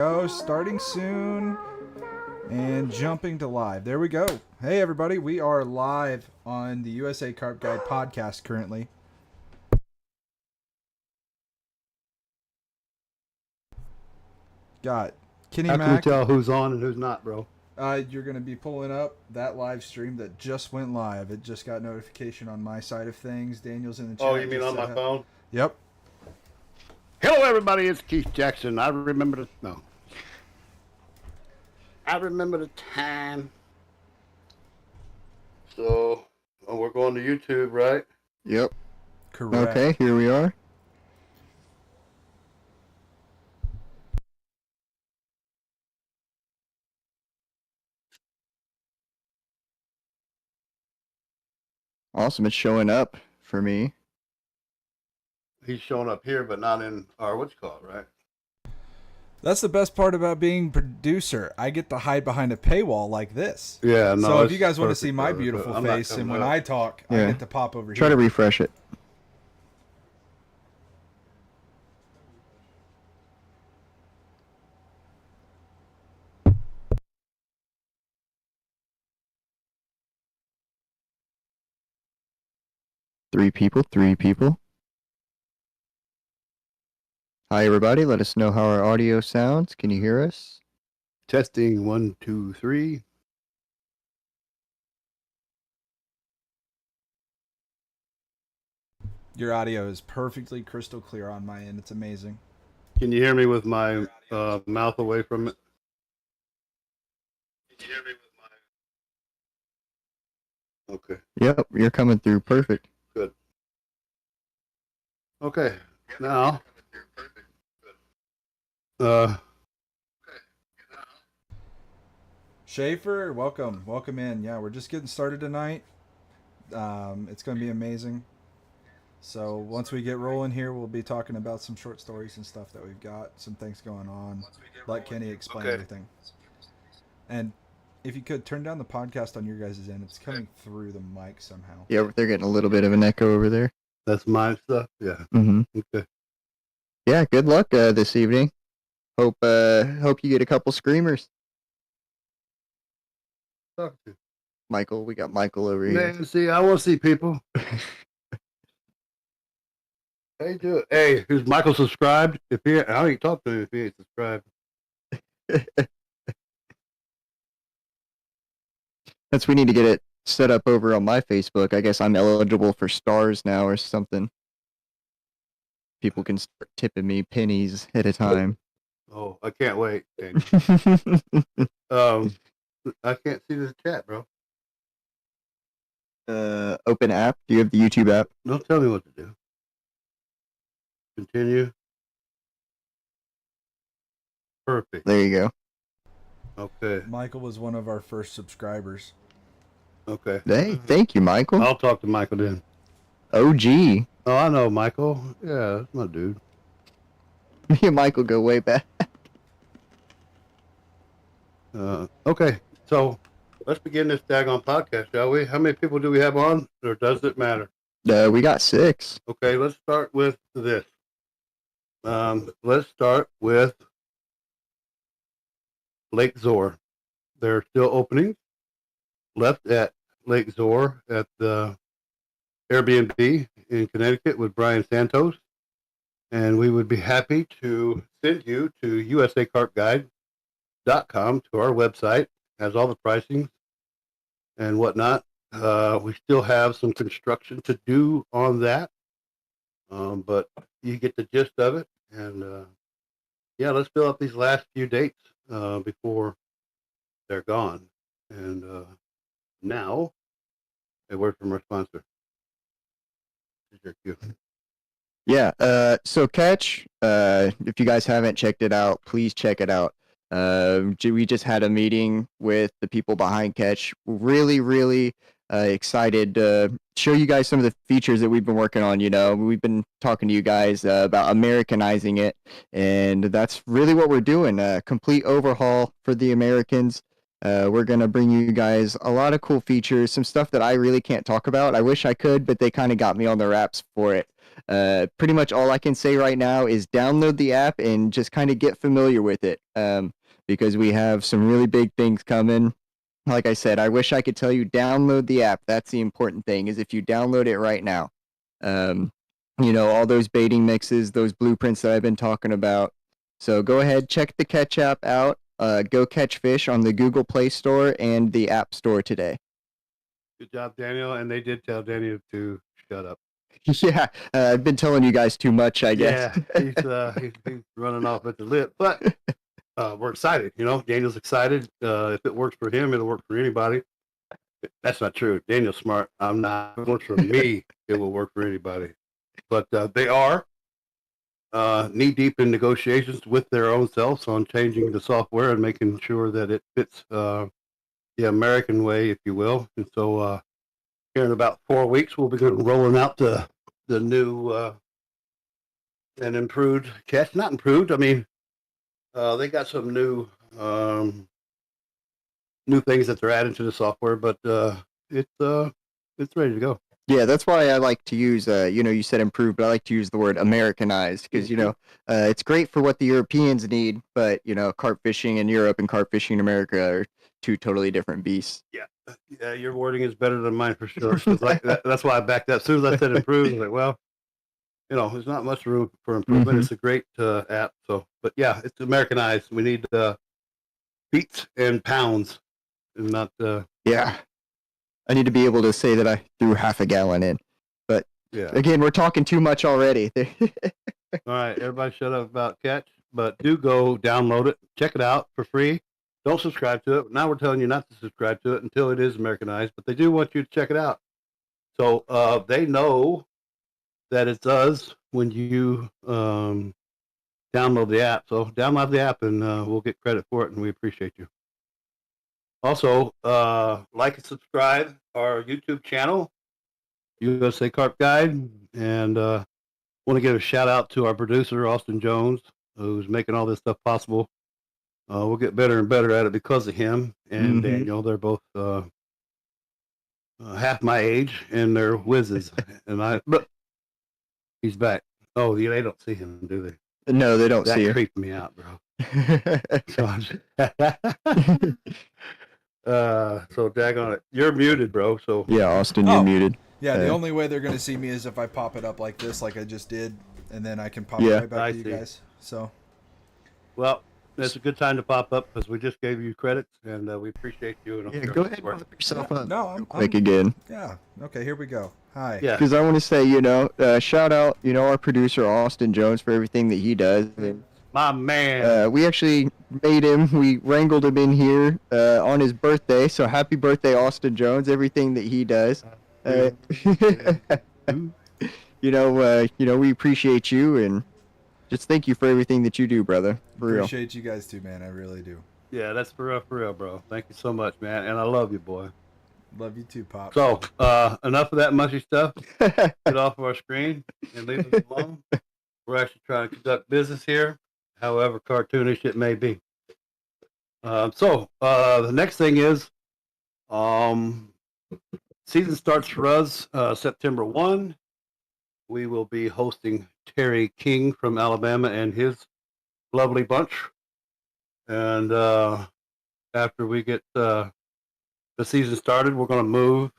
Go, starting soon and jumping to live. There we go. Hey everybody, we are live on the USA Carp Guide podcast currently. Got Kenny How can we Mac. tell who's on and who's not, bro? You're going to be pulling up that live stream that just went live. It just got notification on my side of things. Daniel's in the chat. Oh, you mean on my phone? Yep. Hello, everybody. It's Keith Jackson. I remember the time. So, we're going to YouTube, right? Yep. Correct. Okay, here we are. Awesome, it's showing up for me. He's showing up here, but not in our what's it called, right? That's the best part about being producer. I get to hide behind a paywall like this. Yeah, no. So if you guys want to see my beautiful face and when I talk, I get to pop over here. Try to refresh it. Three people. Hi, everybody. Let us know how our audio sounds. Can you hear us? Testing 1, 2, 3. Your audio is perfectly crystal clear on my end. It's amazing. Can you hear me with my mouth away from it? Can you hear me with my... Okay. Yep, you're coming through perfect. Good. Okay. Now... Schaefer, welcome in. Yeah, we're just getting started tonight. It's going to be amazing. So once we get rolling here, we'll be talking about some short stories and stuff that we've got, some things going on. Let Kenny explain everything. And if you could turn down the podcast on your guys' end, it's coming through the mic somehow. Yeah, they're getting a little bit of an echo over there. That's my stuff? Yeah. Mm-hmm. Okay. Yeah, good luck this evening. Hope you get a couple screamers. Talk to. Michael, we got Michael over here. Man, see, I want to see people. Hey, do it. Hey, is Michael subscribed? If he, I ain't talk to him if he ain't subscribed. That's we need to get it set up over on my Facebook. I guess I'm eligible for stars now or something. People can start tipping me pennies at a time. Oh, I can't wait. I can't see the chat, bro. Open app. Do you have the YouTube app? Don't tell me what to do. Continue. Perfect. There you go. Okay. Michael was one of our first subscribers. Okay. Hey, thank you, Michael. I'll talk to Michael then. OG. Oh, I know Michael. Yeah, that's my dude. Me and Michael go way back. Okay, so let's begin this daggone podcast, shall we? How many people do we have on, or does it matter? We got 6. Okay, let's start with this. Let's start with Lake Zor. There are still openings left at Lake Zor at the Airbnb in Connecticut with Brian Santos. And we would be happy to send you to U.S.A.C.G to our website. Has all the pricing and whatnot. We still have some construction to do on that. But you get the gist of it. And yeah, let's fill up these last few dates before they're gone. And now, a word from our sponsor. Here's your cue. Yeah, so Catch, if you guys haven't checked it out, please check it out. We just had a meeting with the people behind Catch. Really excited to show you guys some of the features that we've been working on. You know, we've been talking to you guys about Americanizing it, and that's really what we're doing. A complete overhaul for the Americans. We're going to bring you guys a lot of cool features, some stuff that I really can't talk about. I wish I could, but they kind of got me on the wraps for it. Pretty much all I can say right now is download the app and just kind of get familiar with it, because we have some really big things coming. Like I said, I wish I could tell you download the app. That's the important thing, is if you download it right now. Um, all those baiting mixes, those blueprints that I've been talking about. So go ahead, check the Catch app out. Go catch fish on the Google Play Store and the App Store today. Good job, Daniel. And they did tell Daniel to shut up. Yeah, I've been telling you guys too much, I guess. Yeah, he's running off at the lip, but we're excited. Daniel's excited. If it works for him, it'll work for anybody. That's not true. Daniel's smart. I'm not. If it works for me, it will work for anybody. But they are knee deep in negotiations with their own selves on changing the software and making sure that it fits the American way, if you will. And so here in about 4 weeks, we'll be rolling out the new and improved catch. Not improved. I mean, they got some new things that they're adding to the software, but it's ready to go. Yeah, that's why I like to use, you said improved, but I like to use the word Americanized because, it's great for what the Europeans need, but, carp fishing in Europe and carp fishing in America are two totally different beasts. Yeah, your wording is better than mine for sure. That's why I backed up. As soon as I said improved, I was like, well, there's not much room for improvement. Mhm. It's a great app. So, but yeah, it's Americanized. We need feet and pounds and not. Yeah. I need to be able to say that I threw half a gallon in. But Yeah. again, we're talking too much already. All right, everybody shut up about catch, but do go download it, check it out for free. Don't subscribe to it. Now we're telling you not to subscribe to it until it is Americanized, but they do want you to check it out. So they know that it's us when you download the app. So download the app and we'll get credit for it, and we appreciate you. Also, like and subscribe our YouTube channel, USA Carp Guide, and want to give a shout out to our producer, Austin Jones, who's making all this stuff possible. We'll get better and better at it because of him and Daniel. They're both half my age, and they're whizzes. And look, he's back. Oh, they don't see him, do they? No, they don't see That you. creeped me out, bro. So daggone it. You're muted, bro. So Yeah, Austin, you're muted. Yeah, the only way they're going to see me is if I pop it up like this, like I just did, and then I can pop it right back to you guys. So, well, it's a good time to pop up because we just gave you credits, and we appreciate you. And Go ahead and pop yourself up. No, I'm Click again. Yeah. Okay, here we go. Hi. Yeah. Because I want to say, shout out, our producer Austin Jones for everything that he does. And, my man. we actually made him. We wrangled him in here on his birthday. So happy birthday, Austin Jones! Everything that he does. We appreciate you and just thank you for everything that you do, brother. For real. Appreciate you guys too, man. I really do. Yeah, that's for real, bro. Thank you so much, man. And I love you, boy. Love you too, Pop. So, enough of that mushy stuff. Get off of our screen and leave us alone. We're actually trying to conduct business here, however cartoonish it may be. The next thing is, season starts for us September 1. We will be hosting Terry King from Alabama and his lovely bunch. And after we get the season started, we're going to move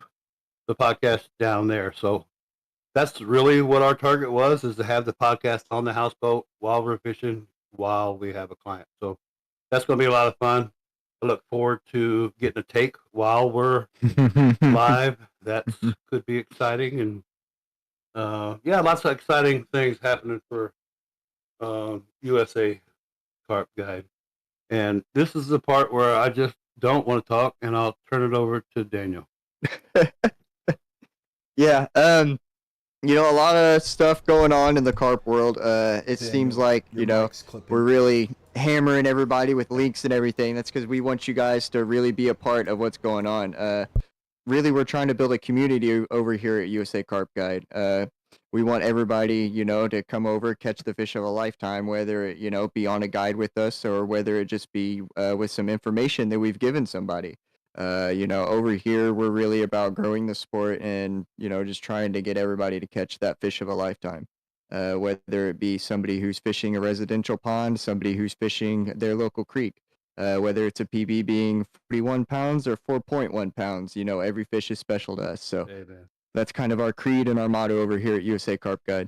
the podcast down there. So that's really what our target was, is to have the podcast on the houseboat while we're fishing, while we have a client. So that's going to be a lot of fun. I look forward to getting a take while we're live. That could be exciting. And lots of exciting things happening for USA Carp Guide. And this is the part where I just don't want to talk, and I'll turn it over to Daniel. Yeah, a lot of stuff going on in the carp world. It seems like, we're really hammering everybody with links and everything. That's because we want you guys to really be a part of what's going on. Really, we're trying to build a community over here at USA Carp Guide. We want everybody, to come over, catch the fish of a lifetime, whether it, be on a guide with us or whether it just be with some information that we've given somebody. Over here we're really about growing the sport and just trying to get everybody to catch that fish of a lifetime. Whether it be somebody who's fishing a residential pond, somebody who's fishing their local creek, whether it's a PB being 41 pounds or 4.1 pounds, every fish is special to us. So Hey, man. that's kind of our creed and our motto over here at USA Carp Guide.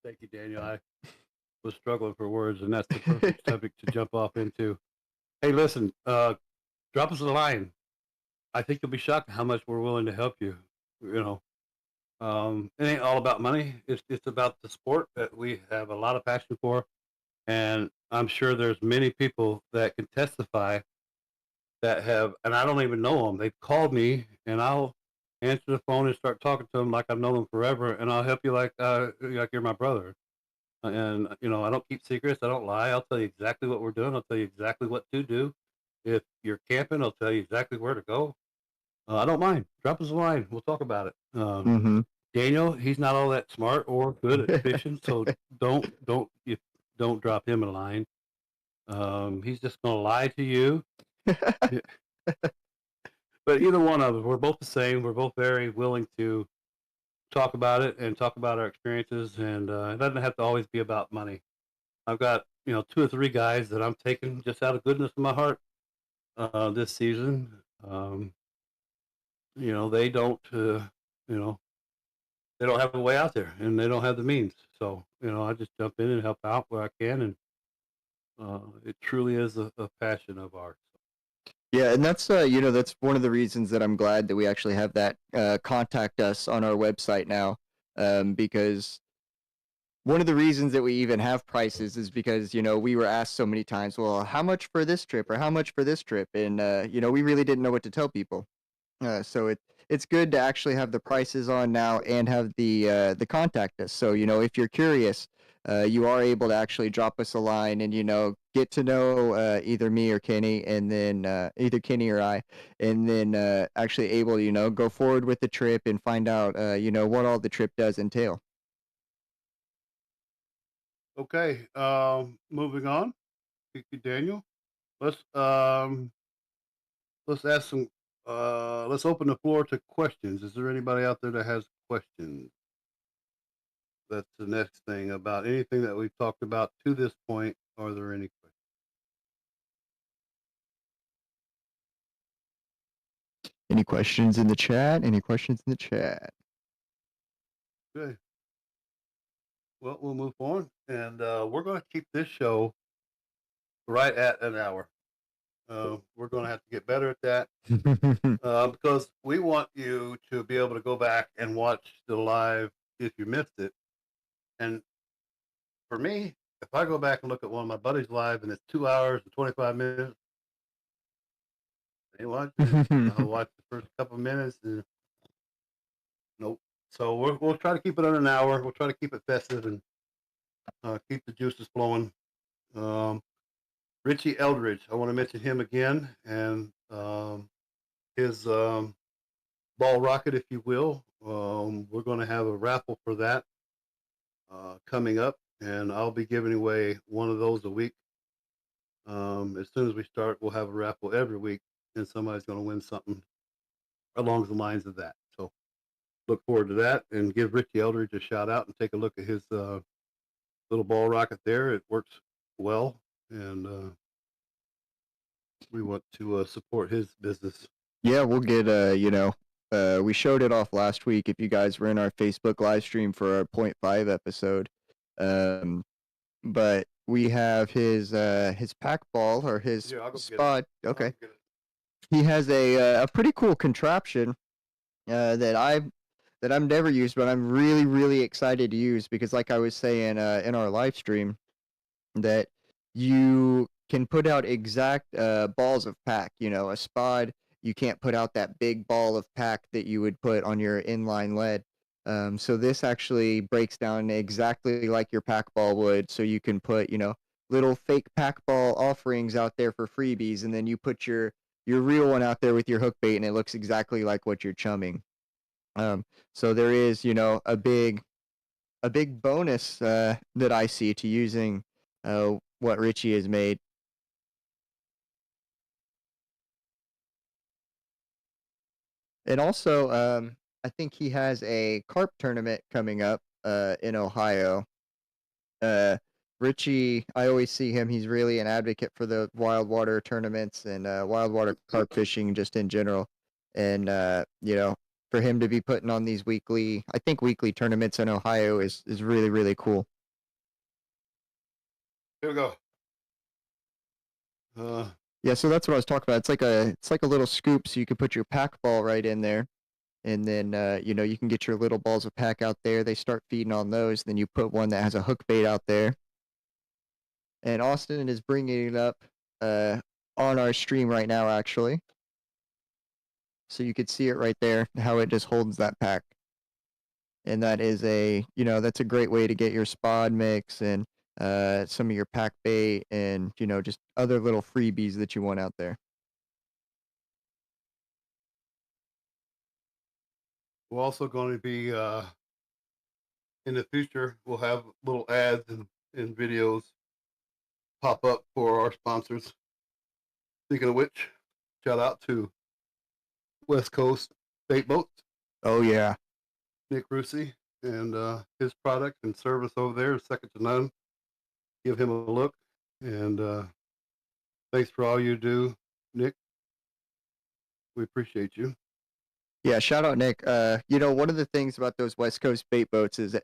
Thank you, Daniel. I was struggling for words, and that's the perfect subject to jump off into. Hey, listen, drop us a line. I think you'll be shocked how much we're willing to help you. You it ain't all about money. It's about the sport that we have a lot of passion for, and I'm sure there's many people that can testify that have, and I don't even know them. They've called me, and I'll answer the phone and start talking to them like I've known them forever, and I'll help you like you're my brother. And I don't keep secrets. I don't lie. I'll tell you exactly what we're doing. I'll tell you exactly what to do. If you're camping, I'll tell you exactly where to go. I don't mind. Drop us a line. We'll talk about it. Mm-hmm. Daniel, he's not all that smart or good at fishing, so don't drop him a line. He's just gonna lie to you. But either one of us, we're both the same. We're both very willing to talk about it and talk about our experiences, and it doesn't have to always be about money. I've got 2 or 3 guys that I'm taking just out of goodness in my heart this season. They don't you know they don't have a way out there, and they don't have the means. So I just jump in and help out where I can, and it truly is a passion of ours. Yeah, and that's that's one of the reasons that I'm glad that we actually have that contact us on our website now, because one of the reasons that we even have prices is because we were asked so many times, well, how much for this trip or how much for this trip, and we really didn't know what to tell people. So it's good to actually have the prices on now and have the contact us. So if you're curious, you are able to actually drop us a line and get to know either me or Kenny, and then either Kenny or I, and then actually able to go forward with the trip and find out what all the trip does entail. Okay, moving on. Thank you, Daniel. Let's let's ask some. Let's open the floor to questions. Is there anybody out there that has questions? That's the next thing about anything that we've talked about to this point. Are there any questions? Any questions in the chat? Any questions in the chat? Okay. Well, we'll move on, and we're going to keep this show right at an hour. We're going to have to get better at that because we want you to be able to go back and watch the live if you missed it. And for me, if I go back and look at one of my buddies live and it's 2 hours and 25 minutes, I ain't watch it. I'll watch the first couple of minutes and nope. So we'll try to keep it under an hour. We'll try to keep it festive and keep the juices flowing. Richie Eldridge, I want to mention him again, and his ball rocket, if you will. We're going to have a raffle for that coming up, and I'll be giving away one of those a week. As soon as we start, we'll have a raffle every week, and somebody's going to win something along the lines of that. So look forward to that, and give Richie Eldridge a shout out and take a look at his little ball rocket there. It works well, and we want to support his business. Yeah, we'll get we showed it off last week if you guys were in our Facebook live stream for our point 5 episode. But we have his pack ball or his Yeah, I'll go spot. Okay. get it. He has a pretty cool contraption that I've never used, but I'm really really excited to use because like I was saying in our live stream that you can put out exact balls of pack. A spod, you can't put out that big ball of pack that you would put on your inline lead. So this actually breaks down exactly like your pack ball would. So you can put, little fake pack ball offerings out there for freebies, and then you put your real one out there with your hook bait, and it looks exactly like what you're chumming. So there is, a big bonus that I see to using what Richie has made. And also, I think he has a carp tournament coming up in Ohio. Richie, I always see him. He's really an advocate for the wild water tournaments and wild water carp fishing just in general. And for him to be putting on these weekly tournaments in Ohio is really really cool. Here we go. Yeah, so that's what I was talking about. It's like a little scoop, so you can put your pack ball right in there, and then you can get your little balls of pack out there. They start feeding on those. Then you put one that has a hook bait out there, and Austin is bringing it up uh, on our stream right now, actually. So you could see it right there, how it just holds that pack. And that is that's a great way to get your spod mix and some of your pack bait and, just other little freebies that you want out there. We're also going to be in the future. We'll have little ads and videos pop up for our sponsors. Speaking of which, shout out to West Coast Bait Boats, Oh, yeah. Nick Rusi, and his product and service over there is second to none. Give him a look, and thanks for all you do, Nick. We appreciate you. Yeah, shout out Nick. One of the things about those West Coast bait boats is,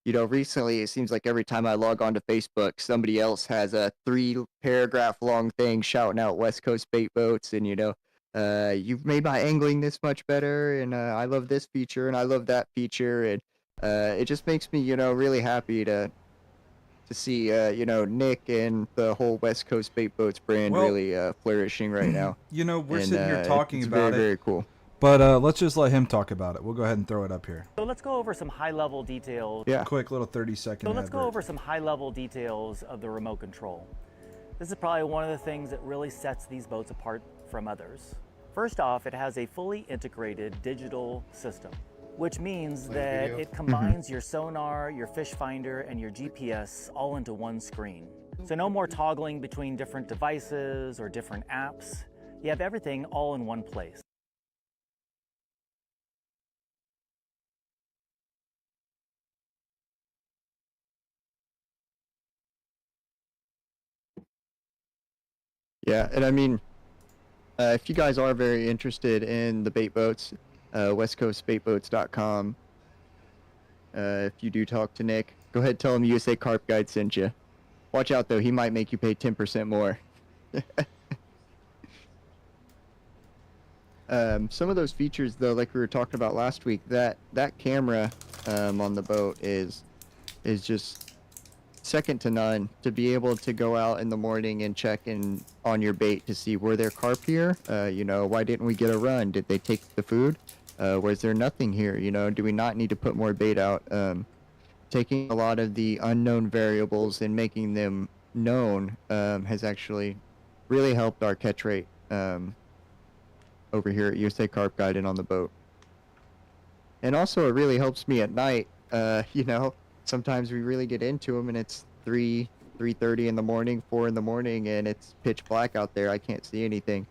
recently it seems like every time I log onto Facebook, somebody else has a 3-paragraph long thing shouting out West Coast bait boats, and you've made my angling this much better, and I love this feature, and I love that feature, and it just makes me, really happy to see, Nick and the whole West Coast bait boats brand Well, really flourishing right now, we're and sitting here talking it's about very it, very cool. but let's just let him talk about it. We'll go ahead and throw it up here. So let's go over some high-level details. Yeah. Quick little 30-second So let's go advert. over some high-level details of the remote control. This is probably one of the things that really sets these boats apart from others. First off, it has a fully integrated digital system, which means that it combines your sonar, your fish finder, and your GPS all into one screen. So no more toggling between different devices or different apps. You have everything all in one place. Yeah, and I mean, if you guys are very interested in the bait boats, westcoastbaitboats.com. If you do talk to Nick, go ahead and tell him USA Carp Guide sent you. Watch out though, he might make you pay 10% more. Some of those features though, like we were talking about last week, that camera on the boat is just second to none. To be able to go out in the morning and check in on your bait to see, were there carp here? Why didn't we get a run? Did they take the food? Was there nothing here? Do we not need to put more bait out? Taking a lot of the unknown variables and making them known has actually really helped our catch rate over here at USA Carp Guide and on the boat. And also, it really helps me at night. Sometimes we really get into them, and it's 3:30 in the morning, 4 in the morning, and it's pitch black out there. I can't see anything.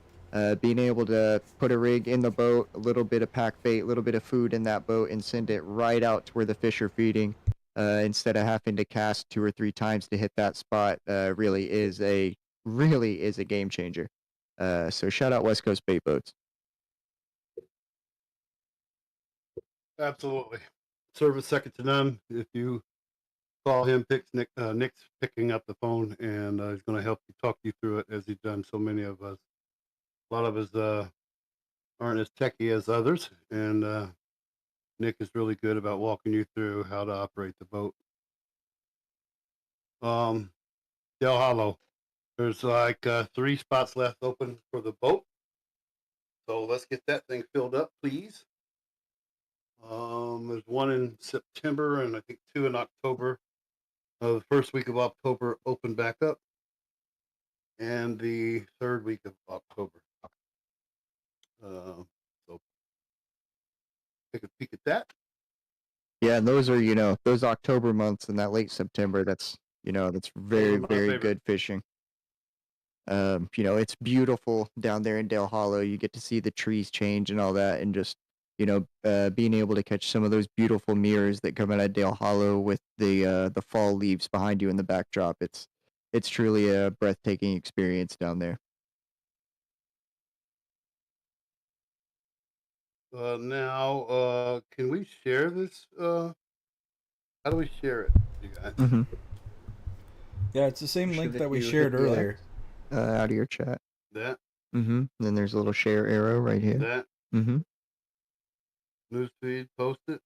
Being able to put a rig in the boat, a little bit of pack bait, a little bit of food in that boat, and send it right out to where the fish are feeding, instead of having to cast 2 or 3 times to hit that spot, really is a game changer. So shout out West Coast Bait Boats. Absolutely. Service second to none. If you call him, Nick's picking up the phone, and he's going to help you, talk you through it, as he's done so many of us. A lot of us aren't as techy as others, and Nick is really good about walking you through how to operate the boat. Del Hollow, there's like 3 spots left open for the boat, so let's get that thing filled up, please. There's 1 in September and I think 2 in October. The first week of October open back up, and the 3rd week of October. So take a peek at that. Yeah, and those are, those October months and that late September, that's very, my very favorite. good fishing. It's beautiful down there in Dale Hollow. You get to see the trees change and all that, and just being able to catch some of those beautiful mirrors that come out of Dale Hollow with the fall leaves behind you in the backdrop. It's truly a breathtaking experience down there. Now, can we share this? How do we share it, you guys? Mm-hmm. Yeah, it's the same Sure link that that we you shared hit the earlier. Out of your chat. That, Mm-hmm. Then there's a little share arrow right here. that, Mm-hmm. newsfeed, post it.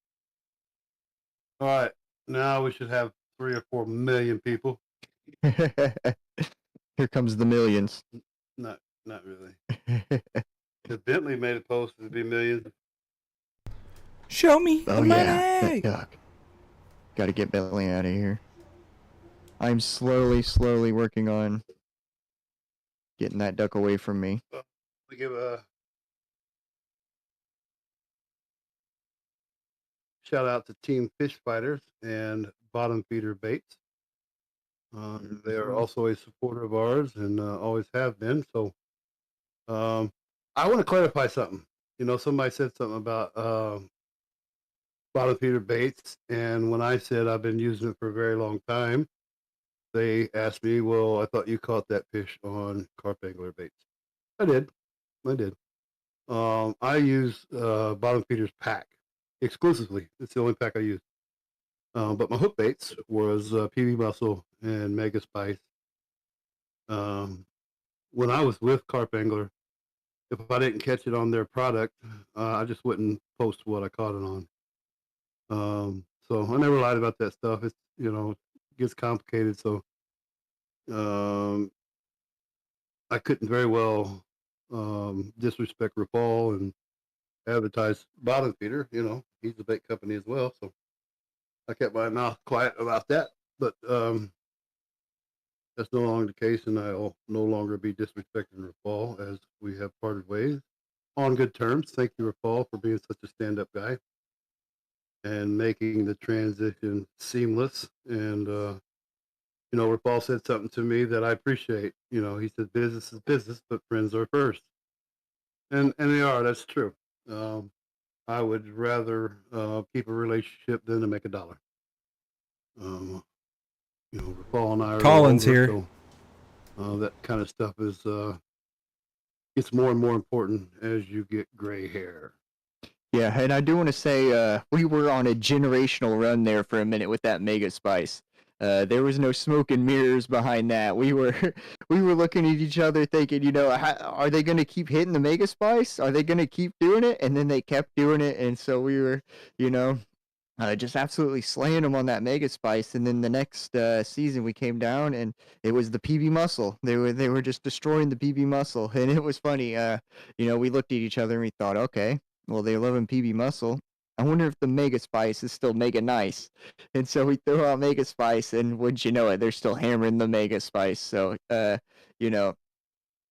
All right. Now we should have 3 or 4 million people. Here comes the millions. Not really. If Bentley made a post, it'd be millions. Show me Oh the yeah, money. Yuck. Got to get Bentley out of here. I'm slowly working on getting that duck away from me. We give a shout out to Team Fish Fighters and Bottom Feeder Baits. They are also a supporter of ours and always have been. So I want to clarify something. Somebody said something about bottom feeder baits, and when I said I've been using it for a very long time, they asked me, "Well, I thought you caught that fish on carp angler baits." I did. I use bottom feeders pack exclusively. It's the only pack I use. But my hook baits was PB Muscle and Mega Spice. When I was with Carp Angler, if I didn't catch it on their product, I just wouldn't post what I caught it on. So I never lied about that stuff. It's it gets complicated. So I couldn't very well disrespect Rapal and advertise Bottom Feeder. He's a bait company as well. So I kept my mouth quiet about that. But that's no longer the case, and I'll no longer be disrespecting Rapal as we have parted ways on good terms. Thank you, Rapal, for being such a stand-up guy and making the transition seamless. And Rapal said something to me that I appreciate. He said, "Business is business, but friends are first," and they are. That's true. I would rather keep a relationship than to make a dollar. Rapal and I are Colin's older, here. so that kind of stuff is gets more and more important as you get gray hair. Yeah, and I do want to say we were on a generational run there for a minute with that Mega Spice. There was no smoke and mirrors behind that. We were we were looking at each other thinking, are they going to keep hitting the Mega Spice? Are they going to keep doing it? And then they kept doing it, and so we were, just absolutely slaying them on that Mega Spice. And then the next season we came down, and it was the PB Muscle. They were just destroying the PB Muscle, and it was funny. We looked at each other and we thought, okay, well, they love PB Muscle. I wonder if the Mega Spice is still mega nice. And so we threw out Mega Spice, and wouldn't you know it, they're still hammering the Mega Spice. So, I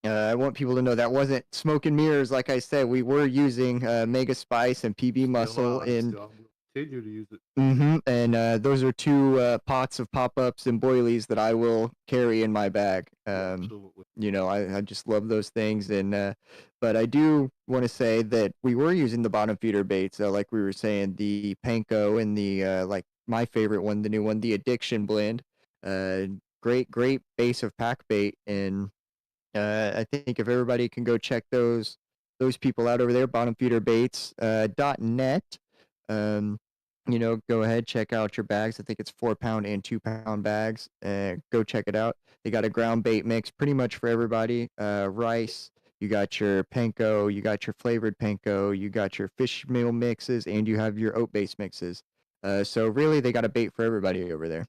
want people to know that wasn't smoke and mirrors. Like I said, we were using Mega Spice and PB Muscle in. Still continue to use it. And those are two pots of pop-ups and boilies that I will carry in my bag. Absolutely. I just love those things. And but I do want to say that we were using the bottom feeder baits, like we were saying, the Panko and the like my favorite one, the new one, the Addiction Blend. Great base of pack bait, and I think if everybody can go check those people out over there, bottomfeederbaits.net. Go ahead, check out your bags. I think it's 4-pound and 2-pound bags. Go check it out. They got a ground bait mix pretty much for everybody. Rice, you got your panko, you got your flavored panko, you got your fish meal mixes, and you have your oat base mixes. So really, they got a bait for everybody over there.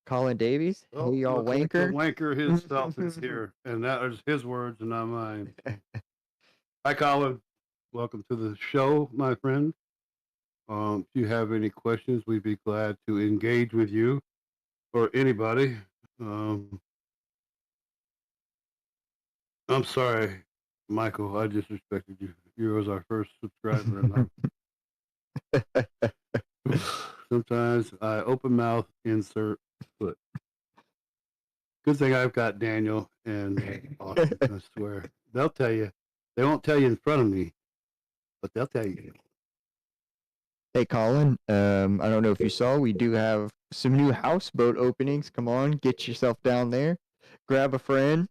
Colin Davies, Oh, hey y'all, looks like the wanker. wanker himself is here, and that is his words and not mine. Hi, Colin. Welcome to the show, my friend. If you have any questions, we'd be glad to engage with you or anybody. I'm sorry, Michael. I disrespected you. You was our first subscriber, and sometimes I open mouth insert foot. Good thing I've got Daniel and Austin. I swear they'll tell you. They won't tell you in front of me, but they'll tell you. Hey, Colin. I don't know if you saw, we do have some new houseboat openings. Come on, get yourself down there, grab a friend.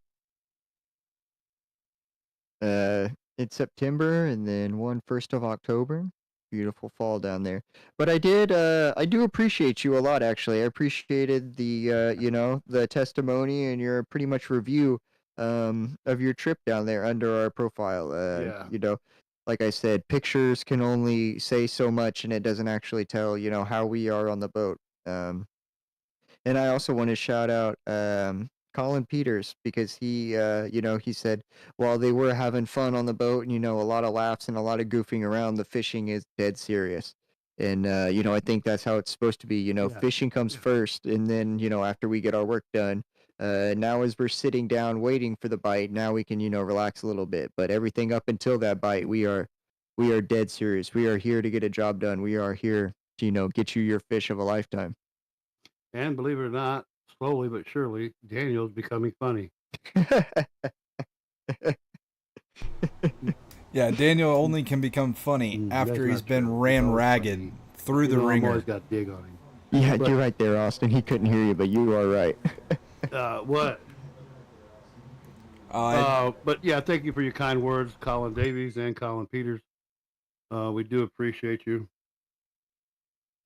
In September, and then one 1st of October. Beautiful fall down there. But I do appreciate you a lot, actually. I appreciated the testimony and your pretty much review of your trip down there under our profile. Yeah. Like I said, pictures can only say so much, and it doesn't actually tell, how we are on the boat. And I also want to shout out Colin Peters because he said while they were having fun on the boat and, a lot of laughs and a lot of goofing around, the fishing is dead serious. And, I think that's how it's supposed to be. Yeah. Fishing comes first. And then, after we get our work done, now as we're sitting down waiting for the bite, now we can, relax a little bit. But everything up until that bite, we are dead serious. We are here to get a job done. We are here to, get you your fish of a lifetime. And believe it or not, slowly but surely, Daniel's becoming funny. Yeah, Daniel only can become funny after That's he's not been true. ran He's ragged funny. through the I've ringer. always got a dig on him. Yeah, But- you're right there, Austin. He couldn't hear you, but you are right. What? But yeah, thank you for your kind words, Colin Davies and Colin Peters. We do appreciate you.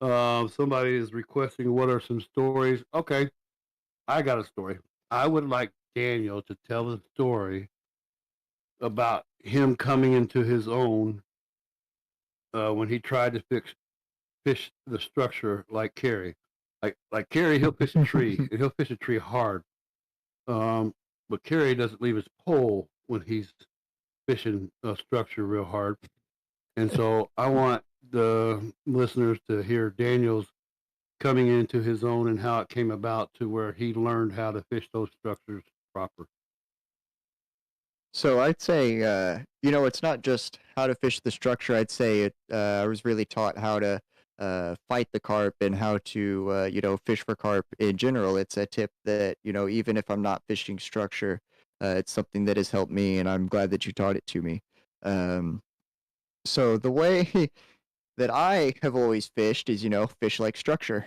Somebody is requesting what are some stories. Okay, I got a story. I would like Daniel to tell a story about him coming into his own when he tried to fish the structure like Kerry. Like Kerry, he'll fish a tree and he'll fish a tree hard. But Kerry doesn't leave his pole when he's fishing a structure real hard. And so I want the listeners to hear Daniel's coming into his own and how it came about to where he learned how to fish those structures proper. So I'd say, it's not just how to fish the structure. I'd say I was really taught how to fight the carp and how to, fish for carp in general. It's a tip that, even if I'm not fishing structure, it's something that has helped me, and I'm glad that you taught it to me. So the way that I have always fished is, fish like structure.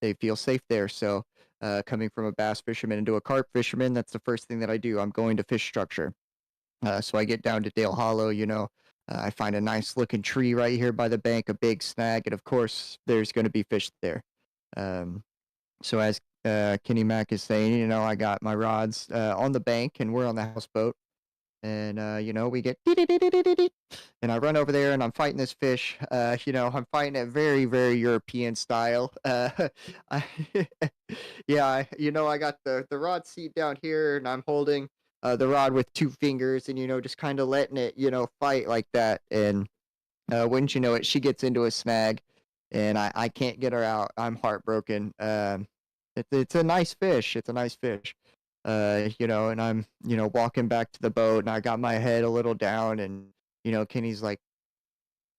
They feel safe there. So coming from a bass fisherman into a carp fisherman, that's the first thing that I do. I'm going to fish structure. So I get down to Dale Hollow, I find a nice looking tree right here by the bank, a big snag, and of course there's going to be fish there. So as Kenny Mack is saying, I got my rods on the bank and we're on the houseboat. And, we get, and I run over there and I'm fighting this fish. I'm fighting it very, very European style. I, I got the rod seat down here and I'm holding the rod with 2 fingers and, just kind of letting it, fight like that. And wouldn't you know it, she gets into a snag and I can't get her out. I'm heartbroken. It's a nice fish. It's a nice fish. And I'm, walking back to the boat and I got my head a little down and, Kenny's like,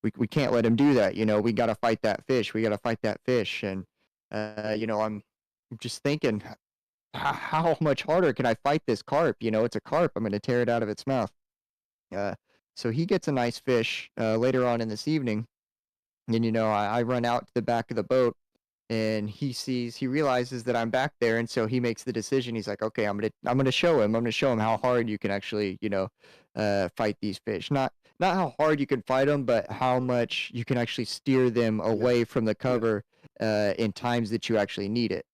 we can't let him do that. We got to fight that fish. We got to fight that fish. And, I'm just thinking, how much harder can I fight this carp? It's a carp. I'm going to tear it out of its mouth. So he gets a nice fish later on in this evening. And, I run out to the back of the boat and he realizes that I'm back there. And so he makes the decision. He's like, okay, I'm going to show him how hard you can actually, fight these fish. Not how hard you can fight them, but how much you can actually steer them away from the cover in times that you actually need it.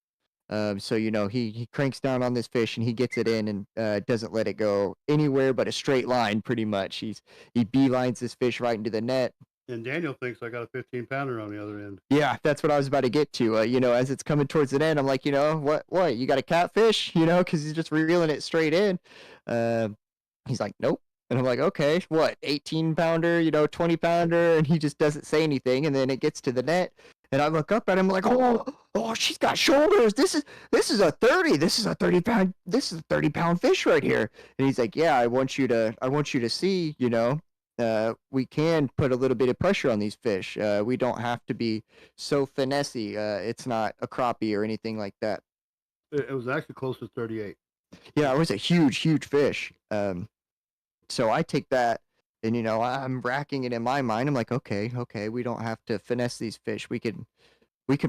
So, he cranks down on this fish and he gets it in and doesn't let it go anywhere but a straight line pretty much. He beelines this fish right into the net. And Daniel thinks I got a 15-pounder on the other end. Yeah, that's what I was about to get to. As it's coming towards the end, I'm like, what? You got a catfish? Because he's just reeling it straight in. He's like, nope. And I'm like, okay, what? 18-pounder, 20-pounder, and he just doesn't say anything. And then it gets to the net, and I look up at him like, oh, she's got shoulders. This is a 30. This is a 30-pound. This is a 30-pound fish right here. And he's like, yeah, I want you to see, we can put a little bit of pressure on these fish. We don't have to be so finessey. It's not a crappie or anything like that. It was actually close to 38. Yeah, it was a huge, huge fish. So I take that, and I'm racking it in my mind. I'm like, okay, we don't have to finesse these fish. We can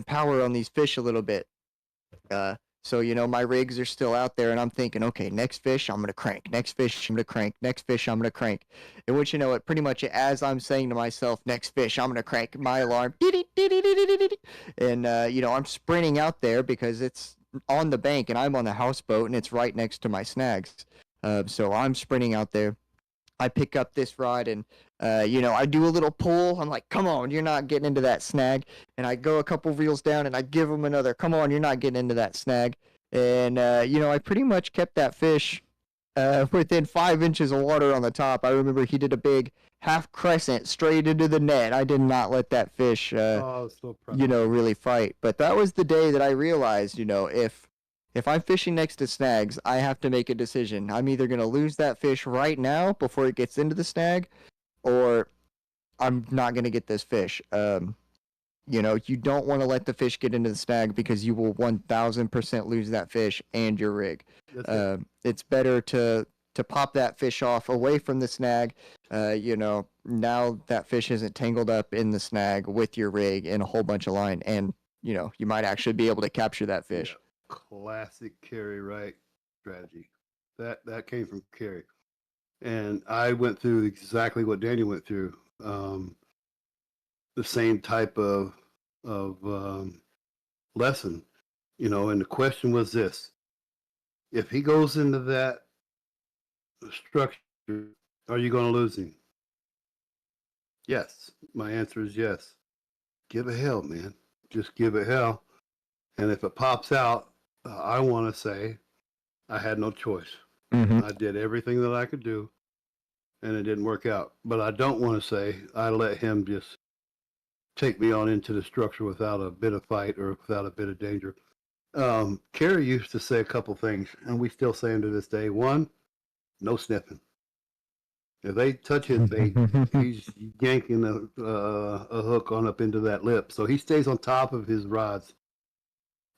power on these fish a little bit. Uh, so my rigs are still out there, and I'm thinking, okay, next fish I'm gonna crank. Next fish I'm gonna crank. Next fish I'm gonna crank. And which it pretty much as I'm saying to myself, next fish I'm gonna crank, my alarm, and I'm sprinting out there because it's on the bank and I'm on the houseboat and it's right next to my snags. So I'm sprinting out there. I pick up this rod and I do a little pull. I'm like, come on, you're not getting into that snag. And I go a couple reels down and I give him another, come on, you're not getting into that snag. And I pretty much kept that fish within 5 inches of water on the top. I remember he did a big half crescent straight into the net. I did not let that fish, Oh, I was so proud. really fight. But that was the day that I realized, if I'm fishing next to snags, I have to make a decision. I'm either going to lose that fish right now before it gets into the snag, or I'm not going to get this fish. You don't want to let the fish get into the snag because you will 1000% lose that fish and your rig. That's it. It's better to pop that fish off away from the snag. Now that fish isn't tangled up in the snag with your rig and a whole bunch of line, and you might actually be able to capture that fish. Yeah. Classic Kerry Wright strategy. That came from Kerry, and I went through exactly what Daniel went through. The same type of lesson, and the question was this: if he goes into that structure, are you going to lose him? Yes. My answer is yes. Give it hell, man. Just give it hell. And if it pops out, I want to say I had no choice. Mm-hmm. I did everything that I could do, and it didn't work out. But I don't want to say I let him just take me on into the structure without a bit of fight or without a bit of danger. Kerry used to say a couple things, and we still say them to this day. One, no sniffing. If they touch his bait, he's yanking a hook on up into that lip. So he stays on top of his rods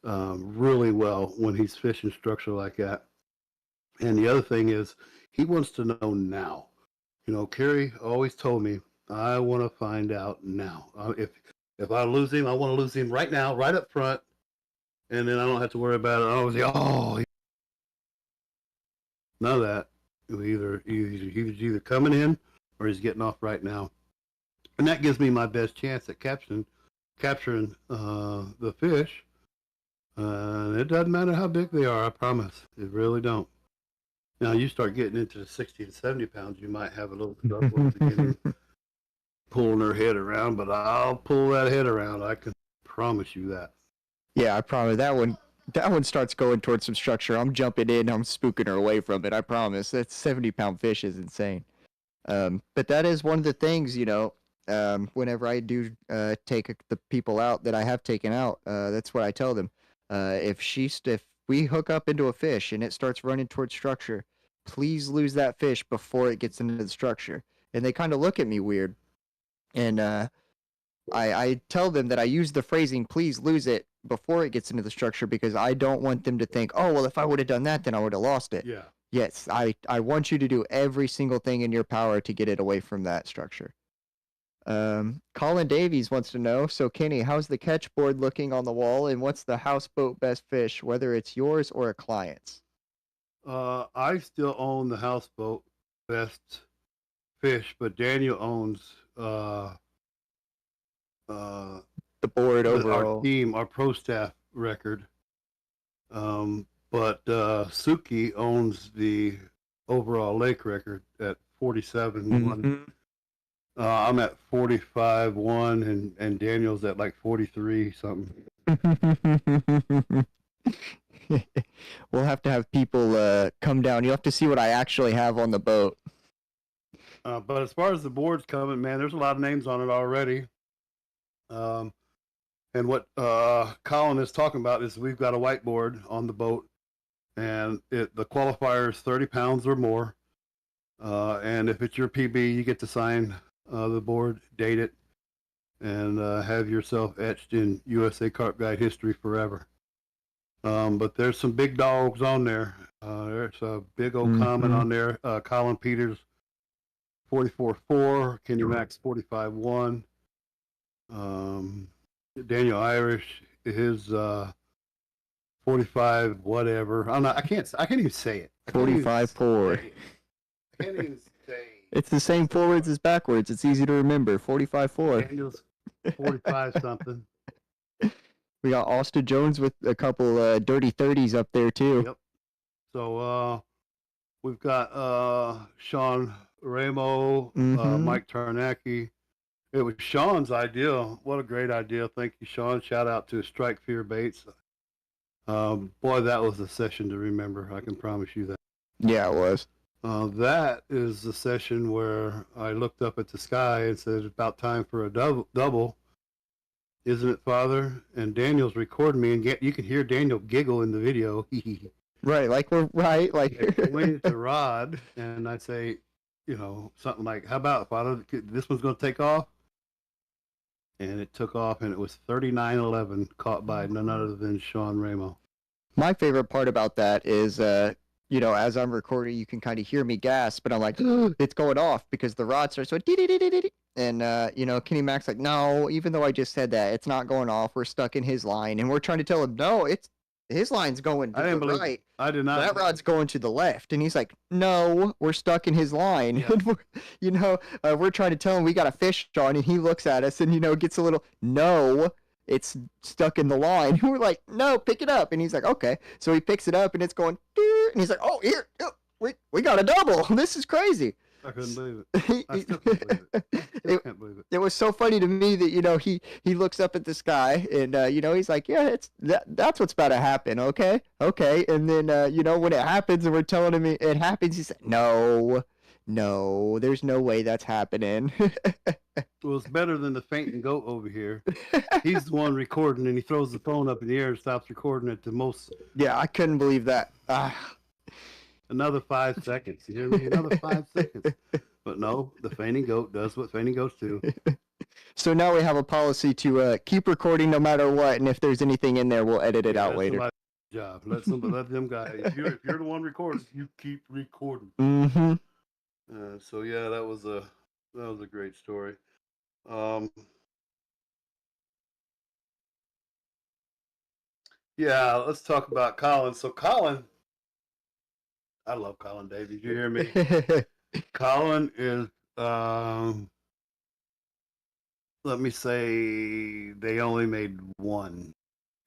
really well when he's fishing structure like that. And the other thing is, he wants to know now. Kerry always told me, I want to find out now. If I lose him, I want to lose him right now, right up front, and then I don't have to worry about it. I always say, none of that. He's either coming in or he's getting off right now, and that gives me my best chance at capturing the fish. It doesn't matter how big they are. I promise, it really don't. Now you start getting into the 60 to 70 pounds, you might have a little trouble at the beginning pulling her head around, but I'll pull that head around. I can promise you that. Yeah, I promise that one. That one starts going towards some structure. I'm jumping in. I'm spooking her away from it. I promise. That 70-pound fish is insane. But that is one of the things, whenever I do take the people out that I have taken out, that's what I tell them. If we hook up into a fish and it starts running towards structure, please lose that fish before it gets into the structure. And they kind of look at me weird. And I tell them that I use the phrasing, please lose it before it gets into the structure, because I don't want them to think, oh, well, if I would have done that, then I would have lost it. Yeah. Yes, I want you to do every single thing in your power to get it away from that structure. Colin Davies wants to know, so Kenny, how's the catch board looking on the wall, and what's the houseboat best fish, whether it's yours or a client's? I still own the houseboat best fish, but Daniel owns The board overall. our team, our pro staff record. But Suki owns the overall lake record at 47-1. I'm at 45-1, and Daniel's at like 43 something. We'll have to have people come down. You'll have to see what I actually have on the boat. But as far as the board's coming, man, there's a lot of names on it already. And what Colin is talking about is we've got a whiteboard on the boat, and the qualifier is 30 pounds or more. And if it's your PB, you get to sign the board, date it, and have yourself etched in USA Carp Guide history forever. But there's some big dogs on there. There's a big old comment on there. Colin Peters, 44.4. Kenny Max, 45.1. Daniel Irish, his 45 whatever. I'm not. I can't even say it. 45.4. I can't even say. It's the same forwards as backwards. It's easy to remember. 45.4. Daniel's 45 something. We got Austin Jones with a couple dirty 30s up there too. Yep. So we've got Sean Ramo, Mike Tarnacki. It was Sean's idea. What a great idea. Thank you, Sean. Shout out to Strike Fear Baits. Boy, that was a session to remember. I can promise you that. Yeah, it was. That is the session where I looked up at the sky and said, it's about time for a double. Isn't it, Father? And Daniel's recording me, and you can hear Daniel giggle in the video. Right, like we're right, like I went to Rod, and I say, something like, "How about, Father? This one's going to take off." And it took off, and it was 39.11, caught by none other than Sean Ramo. My favorite part about that is, as I'm recording, you can kind of hear me gasp, but I'm like, it's going off because the rod starts going, and Kenny Mac's like, no, even though I just said that, it's not going off. We're stuck in his line, and we're trying to tell him, no, it's his line's going to the right. I did not. That rod's going to the left, and he's like, no, we're stuck in his line. Yeah. And we're trying to tell him we got a fish on, and he looks at us and gets a little, no, it's stuck in the line. And we're like, no, pick it up. And he's like, okay. So he picks it up, and it's going, and he's like, oh, here, we got a double. This is crazy. I couldn't believe it. I still can't believe it. I can't believe it. It was so funny to me that he looks up at the sky and he's like, yeah, that's what's about to happen. Okay, and then when it happens and we're telling him it happens, he said, no, there's no way that's happening. Well, it's better than the fainting goat over here. He's the one recording, and he throws the phone up in the air and stops recording at the most. Yeah, I couldn't believe that. Another 5 seconds. You hear me? Another 5 seconds. But no, the fainting goat does what fainting goats do. So now we have a policy to keep recording no matter what, and if there's anything in there, we'll edit it out later. Job. Let them guys. If you're the one recording, you keep recording. Mm-hmm. So yeah, that was a great story. Yeah, let's talk about Colin. So Colin, I love Colin Davies. You hear me? Colin is, let me say, they only made one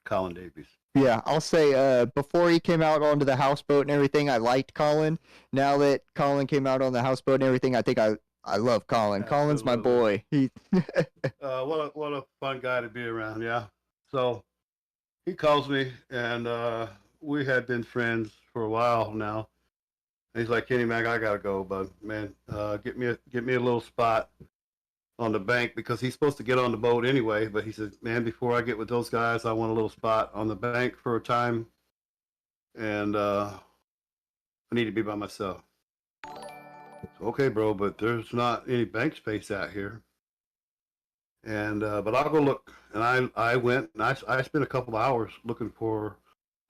Colin Davies. Yeah, I'll say before he came out onto the houseboat and everything, I liked Colin. Now that Colin came out on the houseboat and everything, I think I love Colin. Absolutely. Colin's my boy. He what a fun guy to be around, yeah. So he calls me, and we had been friends for a while now. And he's like, Kenny Mac, I gotta go, bud. Man, get me a little spot on the bank, because he's supposed to get on the boat anyway. But he said, man, before I get with those guys, I want a little spot on the bank for a time, and I need to be by myself. So, okay, bro, but there's not any bank space out here. And but I'll go look. And I went, and I spent a couple of hours looking for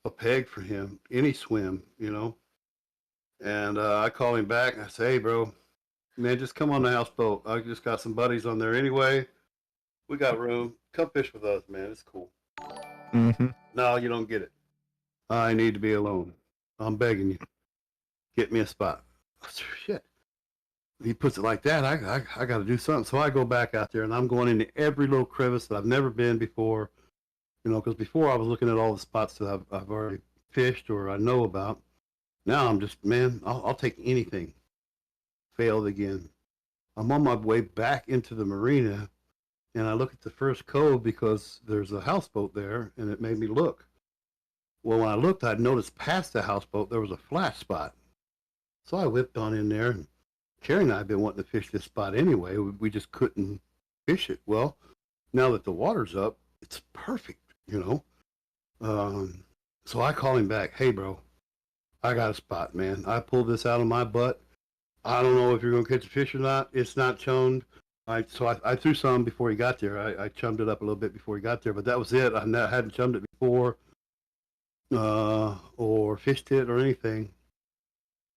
a peg for him, any swim, And I call him back, and I say, hey, bro, man, just come on the houseboat. I just got some buddies on there anyway. We got room. Come fish with us, man. It's cool. Mm-hmm. No, you don't get it. I need to be alone. I'm begging you. Get me a spot. I said, shit. He puts it like that. I got to do something. So I go back out there, and I'm going into every little crevice that I've never been before. Because before I was looking at all the spots that I've already fished or I know about. Now I'm just, man, I'll take anything. Failed again. I'm on my way back into the marina, and I look at the first cove because there's a houseboat there, and it made me look. Well, when I looked, I'd noticed past the houseboat there was a flat spot. So I whipped on in there, and Carrie and I have been wanting to fish this spot anyway. We just couldn't fish it. Well, now that the water's up, it's perfect, So I call him back. Hey, bro, I got a spot, man. I pulled this out of my butt. I don't know if you're going to catch a fish or not. It's not chummed. So I threw some before he got there. I chummed it up a little bit before he got there, but that was it. I hadn't chummed it before. or fished it or anything.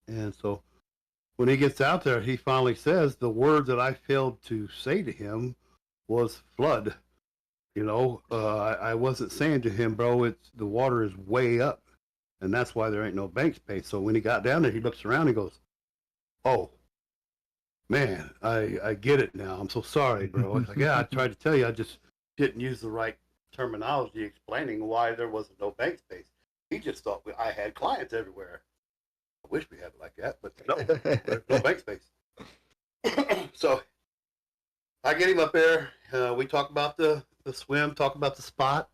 And so when he gets out there, he finally says the word that I failed to say to him was flood. I wasn't saying to him, bro, it's the water is way up, and that's why there ain't no bank space. So when he got down there, he looks around, and he goes, "Oh, man, I get it now. I'm so sorry, bro." It's like, yeah, I tried to tell you, I just didn't use the right terminology explaining why there wasn't no bank space. He just thought I had clients everywhere. I wish we had it like that, but no, there's no bank space. So I get him up there. We talk about the swim, talk about the spot,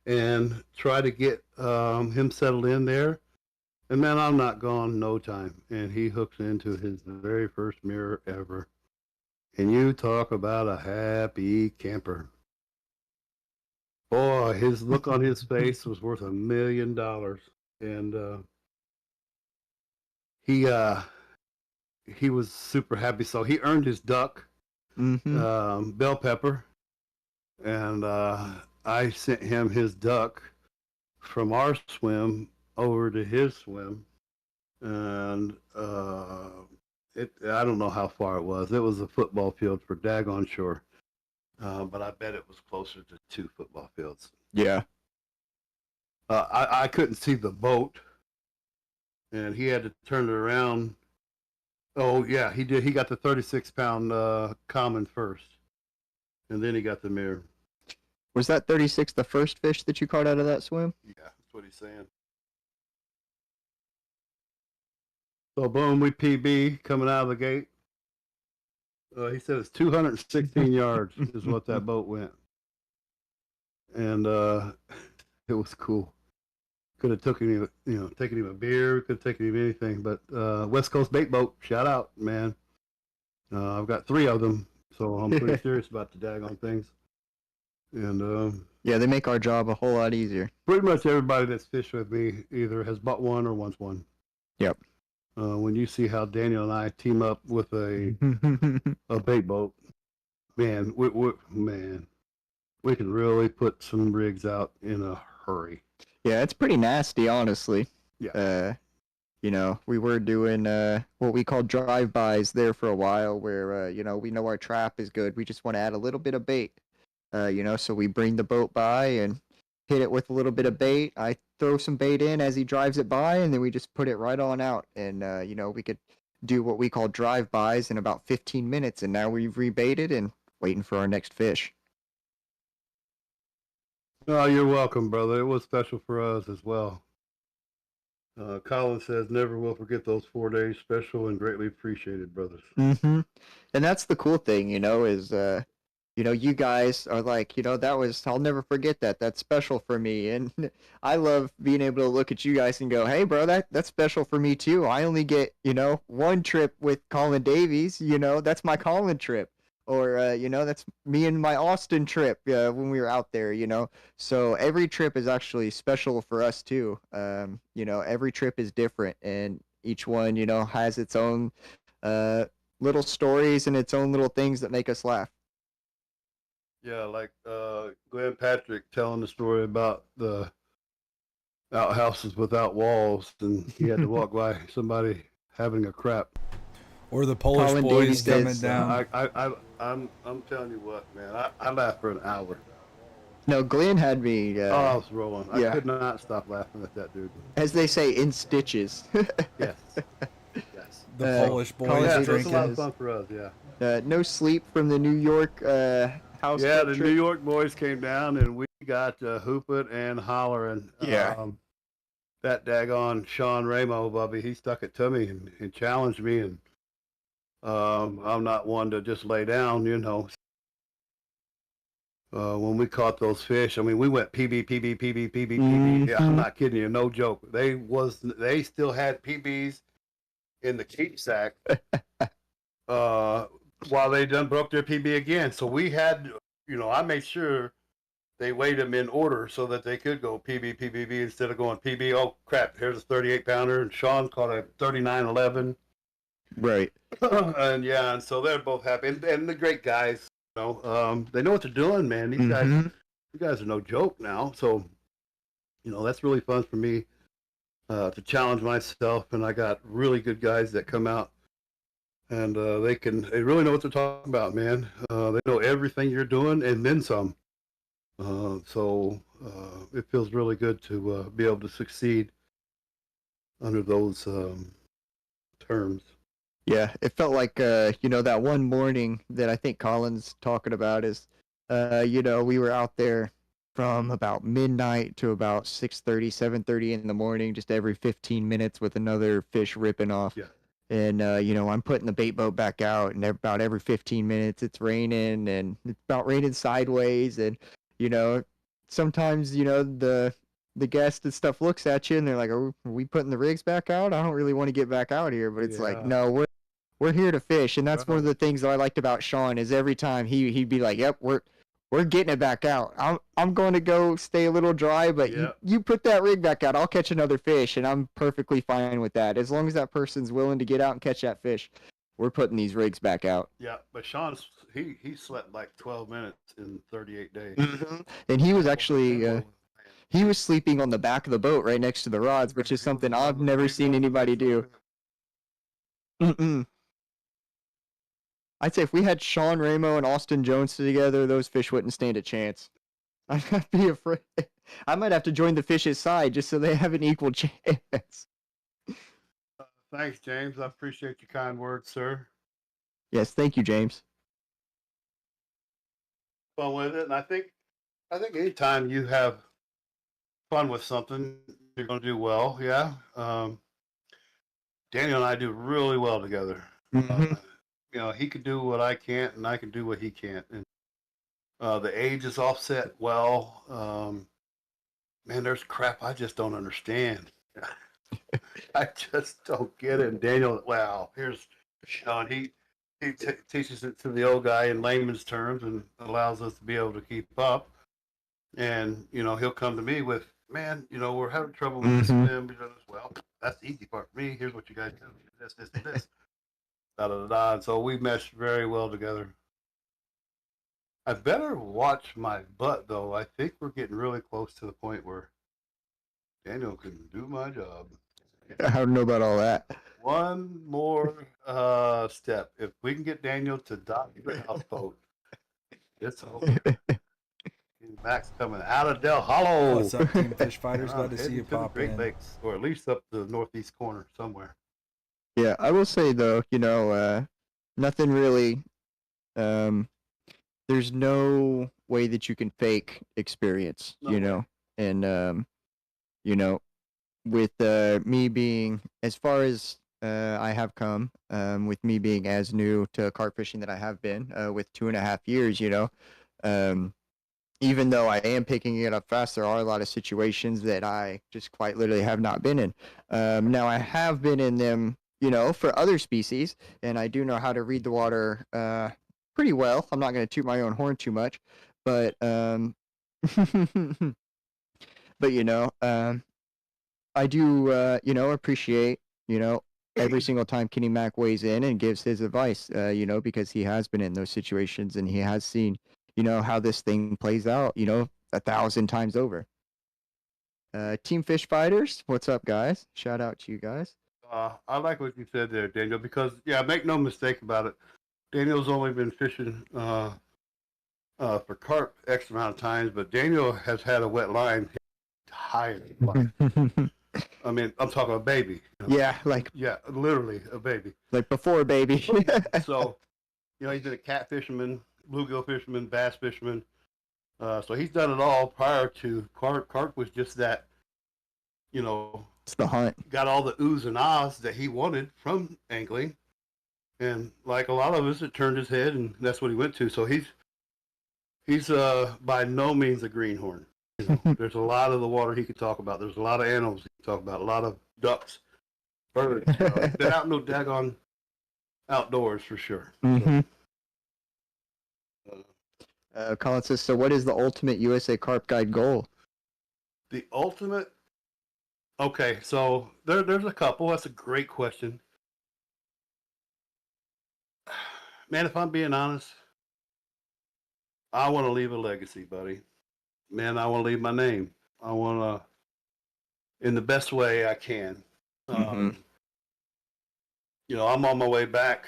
and try to get him settled in there. And man, I'm not gone no time. And he hooks into his very first mirror ever. And you talk about a happy camper. Boy, his look on his face was worth $1 million. And he was super happy. So he earned his duck, bell pepper, and I sent him his duck from our swim over to his swim, and I don't know how far it was. It was a football field for daggone sure, but I bet it was closer to 2 football fields. Yeah. I couldn't see the boat, and he had to turn it around. Oh yeah, he did. He got the 36-pound common first, and then he got the mirror. Was that 36 the first fish that you caught out of that swim? Yeah, that's what he's saying. So boom, we PB coming out of the gate. He said it's 216 yards is what that boat went, and it was cool. Could have taken him a beer, could have taken him anything, but West Coast Bait Boat, shout out, man. I've got 3 of them, so I'm pretty serious about the daggone things. And yeah, they make our job a whole lot easier. Pretty much everybody that's fished with me either has bought one or wants one. Yep. When you see how Daniel and I team up with a bait boat, man, we can really put some rigs out in a hurry. Yeah, it's pretty nasty, honestly. Yeah. We were doing what we call drive-bys there for a while where, we know our trap is good. We just want to add a little bit of bait, so we bring the boat by and hit it with a little bit of bait. I throw some bait in as he drives it by, and then we just put it right on out. And, we could do what we call drive-bys in about 15 minutes, and now we've rebaited and waiting for our next fish. Oh, you're welcome, brother. It was special for us as well. Colin says, never will forget those 4 days. Special and greatly appreciated, brothers. Mm-hmm. And that's the cool thing, is, you guys are like, I'll never forget that. That's special for me. And I love being able to look at you guys and go, hey, bro, that's special for me too. I only get, 1 trip with Colin Davies, that's my Colin trip. Or, that's me and my Austin trip when we were out there, So every trip is actually special for us too. Every trip is different, and each one, has its own little stories and its own little things that make us laugh. Yeah, like Glenn Patrick telling the story about the outhouses without walls, and he had to walk by somebody having a crap. Or the Polish Colin boys Davies coming does, down. I'm telling you what, man. I laughed for an hour. No, Glenn had me. I was rolling. Yeah. I could not stop laughing at that dude. As they say, in stitches. Yes. Yes. The Polish boys Colin Yeah, Davies so it's a lot of says, fun for us. Yeah. no sleep from the New York house. Yeah, the trip. New York boys came down, and we got hooping and hollering. Yeah. That daggone Sean Ramo, Bubby, he stuck it to me and challenged me, and I'm not one to just lay down, when we caught those fish, I mean, we went PB. Yeah, I'm not kidding you, no joke. They still had PBs in the keep sack while they done broke their PB again. So we had, I made sure they weighed them in order so that they could go PB instead of going PB. Oh crap! Here's a 38-pounder, and Sean caught a 39.11. Right. And so they're both happy, and the great guys. They know what they're doing, man. These guys are no joke now. So That's really fun for me to challenge myself. And I got really good guys that come out and they really know what they're talking about, man. They know everything you're doing and then some. So it feels really good to be able to succeed under those terms. Yeah, it felt like that one morning that I think Colin's talking about is we were out there from about midnight to about 6:30, 7:30 in the morning, just every 15 minutes with another fish ripping off. Yeah. And I'm putting the bait boat back out, and about every 15 minutes it's raining, and it's about raining sideways, and you know sometimes the guest and stuff looks at you and they're like, are we putting the rigs back out? I don't really want to get back out here, but it's like, Yeah. no, we're here to fish. And that's one of Right. the things that I liked about Sean is every time he'd be like, yep, we're getting it back out. I'm going to go stay a little dry, but Yep. you put that rig back out, I'll catch another fish, and I'm perfectly fine with that. As long as that person's willing to get out and catch that fish, we're putting these rigs back out. Yeah, but Sean's he slept like 12 minutes in 38 days. And he was actually he was sleeping on the back of the boat right next to the rods, which is something I've never seen anybody do. I'd say if we had Sean Ramo and Austin Jones together, those fish wouldn't stand a chance. I'd be afraid. I might have to join the fish's side just so they have an equal chance. Thanks, James. I appreciate your kind words, sir. Yes, thank you, James. Fun with it, and I think anytime you have fun with something, you're going to do well. Yeah. Daniel and I do really well together. He can do what I can't, and I can do what he can't. And the age is offset well. Man, there's crap I just don't understand. I just don't get it. And Daniel, wow, here's Sean. He teaches it to the old guy in layman's terms and allows us to be able to keep up. And he'll come to me with, man, we're having trouble with this and them. Well, that's the easy part for me. Here's what you guys do: this, and this. Da da da. And so we mesh very well together. I better watch my butt, though. I think we're getting really close to the point where Daniel can do my job. I don't know about all that. One more step. If we can get Daniel to dock the houseboat, it's over. Max coming out of Del Hollow. What's up, Team Fish Fighters? Glad to see Heading you to the pop Great in. Lakes, or at least up the northeast corner somewhere. Yeah, I will say though, nothing really. There's no way that you can fake experience, No way. and with me being as far as I have come, with me being as new to carp fishing that I have been, with 2.5 years, even though I am picking it up fast, there are a lot of situations that I just quite literally have not been in. Now I have been in them, for other species, and I do know how to read the water pretty well. I'm not going to toot my own horn too much, but but I do appreciate every single time Kenny Mac weighs in and gives his advice, because he has been in those situations and he has seen how this thing plays out 1,000 times over. Team Fish Fighters, what's up, guys? Shout out to you guys. I like what you said there, Daniel, because make no mistake about it. Daniel's only been fishing for carp X amount of times, but Daniel has had a wet line higher. I mean, I'm talking a baby. Yeah, literally a baby. Like before baby. So, he's been a cat fisherman, bluegill fisherman, bass fisherman. So he's done it all prior to carp. Carp was just that, it's the hunt. Got all the oohs and ahs that he wanted from angling. And like a lot of us, it turned his head, and that's what he went to. So he's by no means a greenhorn. There's a lot of the water he could talk about. There's a lot of animals he could talk about. A lot of ducks, birds. He's been out no daggone outdoors for sure. Colin says, so what is the ultimate USA Carp Guide goal? The ultimate? Okay, so there's a couple. That's a great question. Man, if I'm being honest, I want to leave a legacy, buddy. Man, I want to leave my name. I want in the best way I can. Mm-hmm. I'm on my way back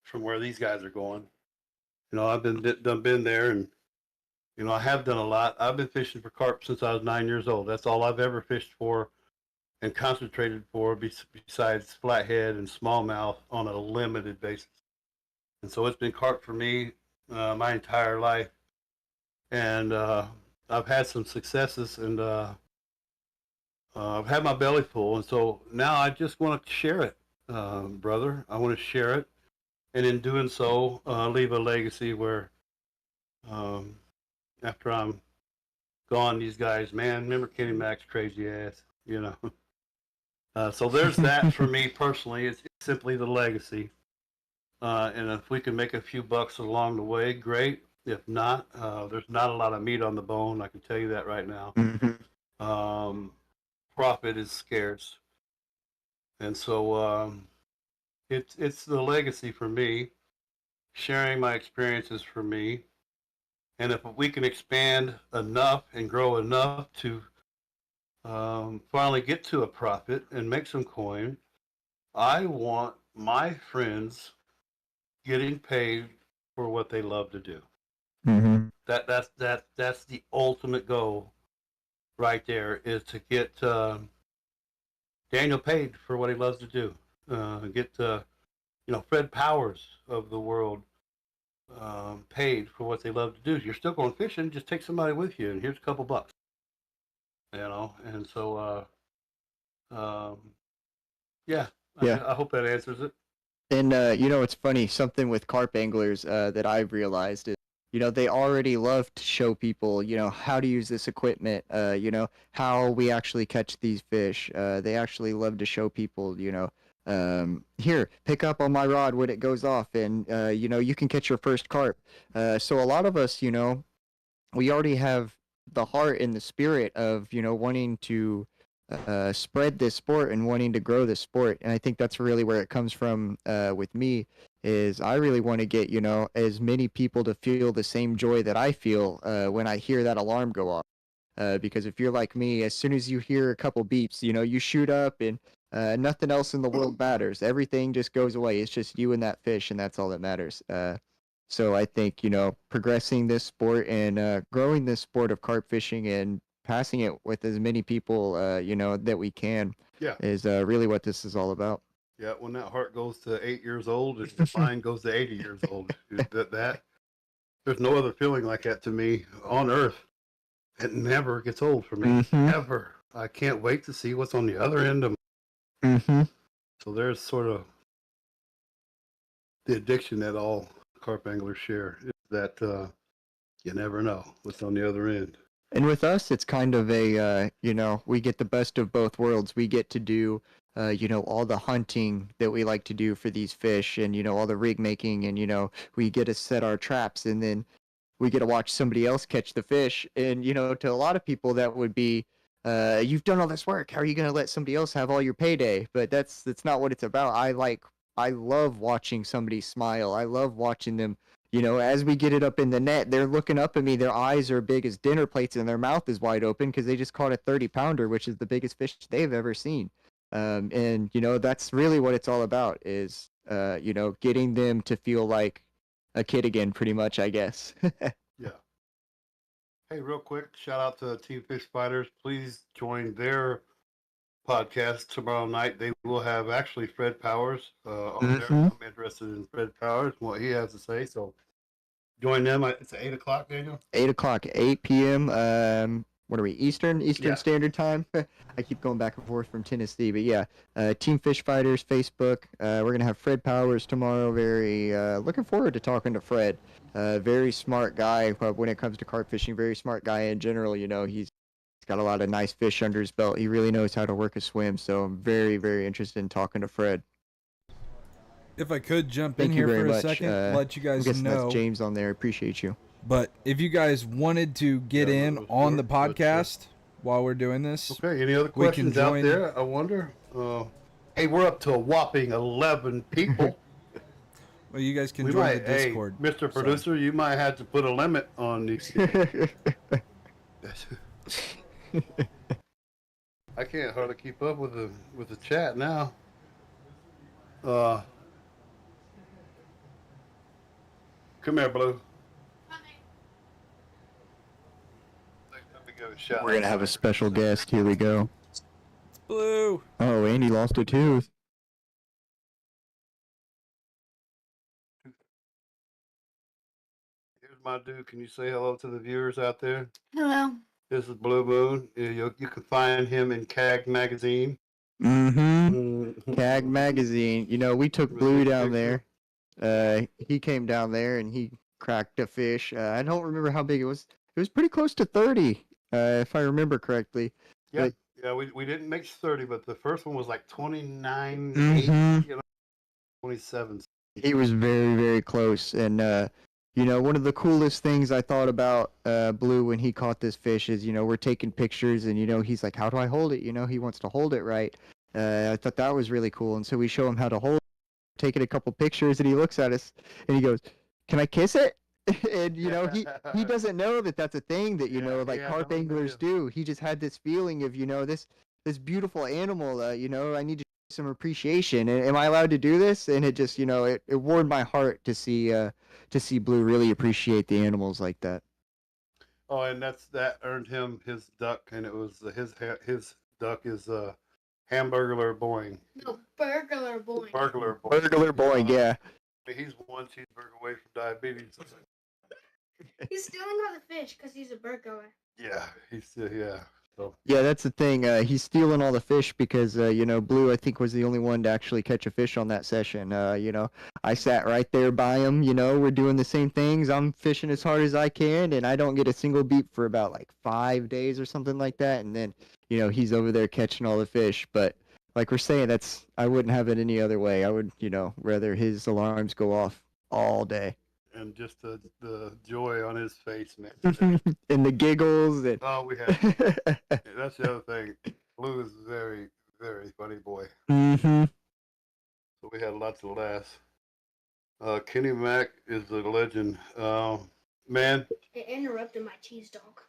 from where these guys are going. I've been there, and I have done a lot. I've been fishing for carp since I was 9 years old. That's all I've ever fished for and concentrated for, besides flathead and smallmouth on a limited basis. And so it's been carp for me my entire life, and I've had some successes, and I've had my belly full, and so now I just want to share it, brother. I want to share it, and in doing so, leave a legacy where, after I'm gone, these guys, man, remember Kenny Mac's crazy ass, So there's that for me personally. It's simply the legacy, and if we can make a few bucks along the way, great. If not, there's not a lot of meat on the bone. I can tell you that right now. Mm-hmm. Profit is scarce, and so it's the legacy for me, sharing my experiences for me, and if we can expand enough and grow enough to finally get to a profit and make some coin, I want my friends getting paid for what they love to do. Mm-hmm. That's the ultimate goal right there, is to get Daniel paid for what he loves to do. Get Fred Powers of the world paid for what they love to do. You're still going fishing, just take somebody with you, and here's a couple bucks. And so yeah, Yeah. I hope that answers it. And it's funny, something with carp anglers that I've realized is, they already love to show people, how to use this equipment, how we actually catch these fish. They actually love to show people, here, pick up on my rod when it goes off, and you can catch your first carp. So a lot of us, we already have the heart and the spirit of, wanting to spread this sport and wanting to grow this sport. And I think that's really where it comes from with me, is I really want to get, as many people to feel the same joy that I feel when I hear that alarm go off. Because if you're like me, as soon as you hear a couple beeps, you shoot up, and nothing else in the world matters. Everything just goes away. It's just you and that fish, and that's all that matters. So I think, progressing this sport and growing this sport of carp fishing and passing it with as many people, that we can, Yeah. is really what this is all about. Yeah, when that heart goes to 8 years old, and the mind goes to 80 years old, that there's no other feeling like that to me on earth. It never gets old for me, ever. I can't wait to see what's on the other end of. So there's sort of the addiction that all carp anglers share, is that you never know what's on the other end. And with us, it's kind of a, we get the best of both worlds. We get to do, all the hunting that we like to do for these fish, and, all the rig making, and, we get to set our traps, and then we get to watch somebody else catch the fish. And, to a lot of people, that would be, you've done all this work. How are you going to let somebody else have all your payday? But that's not what it's about. I love watching somebody smile. I love watching them. As we get it up in the net, they're looking up at me. Their eyes are big as dinner plates, and their mouth is wide open because they just caught a 30-pounder, which is the biggest fish they've ever seen. And that's really what it's all about, is getting them to feel like a kid again, pretty much, I guess. Yeah. Hey, real quick, shout out to Team Fish Fighters. Please join their podcast tomorrow night. They will have actually Fred Powers on there. I'm interested in Fred Powers and what he has to say. So join them. It's at 8 o'clock, Daniel? 8 o'clock, 8 p.m. What are we, Eastern Standard Time? I keep going back and forth from Tennessee, but yeah, Team Fish Fighters, Facebook. We're going to have Fred Powers tomorrow. Very looking forward to talking to Fred. Very smart guy when it comes to carp fishing, very smart guy in general. He's got a lot of nice fish under his belt. He really knows how to work a swim, so I'm very, very interested in talking to Fred. If I could jump Thank in you here very for a much. second, let you guys I'm guessing know. That's James on there. Appreciate you. But if you guys wanted to get in on the podcast while we're doing this, okay. Any other questions out there? I wonder. Hey, we're up to a whopping 11 people. Well, you guys can join the Discord. Hey, Mr. Producer, you might have to put a limit on these. I can't hardly keep up with the chat now. Uh, come here, Blue. Let me give a shout We're out gonna to have a her. special guest. Here we go. It's Blue. Oh, Andy lost a tooth. Here's my dude. Can you say hello to the viewers out there? Hello. This is Blue Moon. You can find him in CAG magazine. Mm-hmm. CAG magazine. You know, we took With Blue his down picture. there. He came down there and he cracked a fish. I don't remember how big it was. It was pretty close to 30, if I remember correctly. Yeah, But yeah. We didn't make 30, but the first one was like 29, 8, Mhm. 27. He was very, very close. And you know, one of the coolest things I thought about Blue when he caught this fish is, you know, we're taking pictures and, you know, he's like, how do I hold it? You know, he wants to hold it right. I thought that was really cool. And so we show him how to hold it, taking a couple pictures, and he looks at us and he goes, can I kiss it? And, you know, he doesn't know that that's a thing that, you Yeah, know, he like had carp no anglers idea. do. He just had this feeling of, you know, this beautiful animal, you know, I need to show some appreciation. And am I allowed to do this? And it just, you know, it warmed my heart to see Blue really appreciate the animals like that. Oh, and that earned him his duck, and it was his duck is Hamburglar Boing. No, burglar boy. Burglar Boing. Burglar boy, yeah. He's one cheeseburger away from diabetes. He's stealing all the fish because he's a burglar. Yeah, yeah. So Yeah, that's the thing. He's stealing all the fish because, you know, Blue, I think, was the only one to actually catch a fish on that session. You know, I sat right there by him. You know, we're doing the same things. I'm fishing as hard as I can, and I don't get a single beat for about like 5 days or something like that. And then, you know, he's over there catching all the fish. But like we're saying, I wouldn't have it any other way. I would, you know, rather his alarms go off all day. and just the joy on his face, man. And the giggles and Oh, we had. That's the other thing. Blue is a very, very funny boy. Mm-hmm. So we had lots of laughs. Kenny Mack is the legend. Man, It interrupted my cheese dog.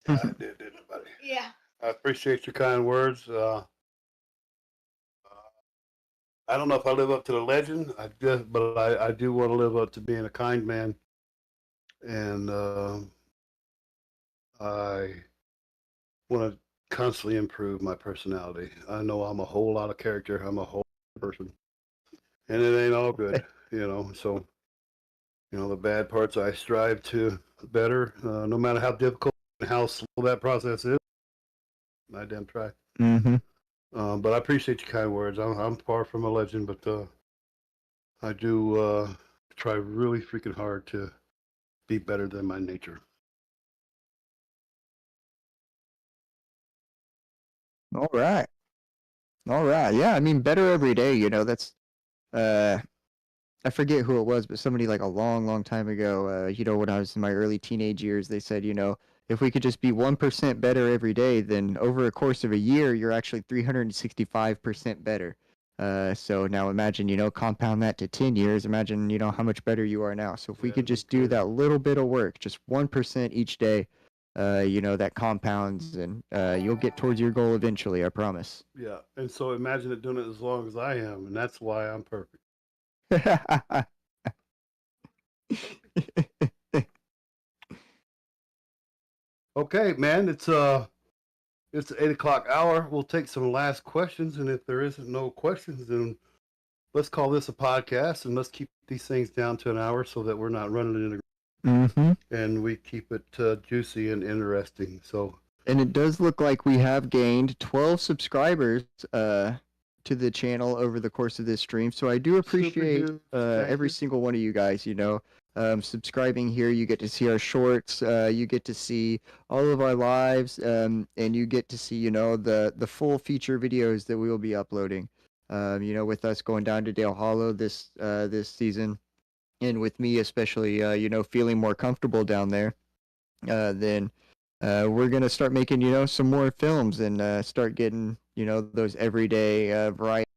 I did, didn't it, buddy? Yeah. I appreciate your kind words. I don't know if I live up to the legend, but I do want to live up to being a kind man, and I want to constantly improve my personality. I know I'm a whole lot of character. I'm a whole person, and it ain't all good, you know. So, you know, the bad parts I strive to better, no matter how difficult and how slow that process is. I damn try. Mm-hmm. But I appreciate your kind words. I'm far from a legend, but I do try really freaking hard to be better than my nature. All right. All right. Yeah, I mean, better every day, you know, that's uh I forget who it was, but somebody like a long, long time ago, you know, when I was in my early teenage years, they said, you know, if we could just be 1% better every day, then over a course of a year, you're actually 365% better. So now imagine, you know, compound that to 10 years. Imagine, you know, how much better you are now. So if we Yeah, could no just do kidding. that little bit of work, just 1% each day, you know, that compounds and you'll get towards your goal eventually, I promise. Yeah, and so imagine it doing it as long as I am, and that's why I'm perfect. Okay, man, it's the 8 o'clock hour. We'll take some last questions, and if there isn't no questions, then let's call this a podcast, and let's keep these things down to an hour so that we're not running into, Mm-hmm. and we keep it juicy and interesting. So And it does look like we have gained 12 subscribers to the channel over the course of this stream. So I do appreciate huge. Thank every you. single one of you guys, you know. Subscribing here, you get to see our shorts, you get to see all of our lives, and you get to see, you know, the full feature videos that we will be uploading. You know, with us going down to Dale Hollow this season, and with me especially, you know, feeling more comfortable down there, then we're gonna start making, you know, some more films and start getting, you know, those everyday variety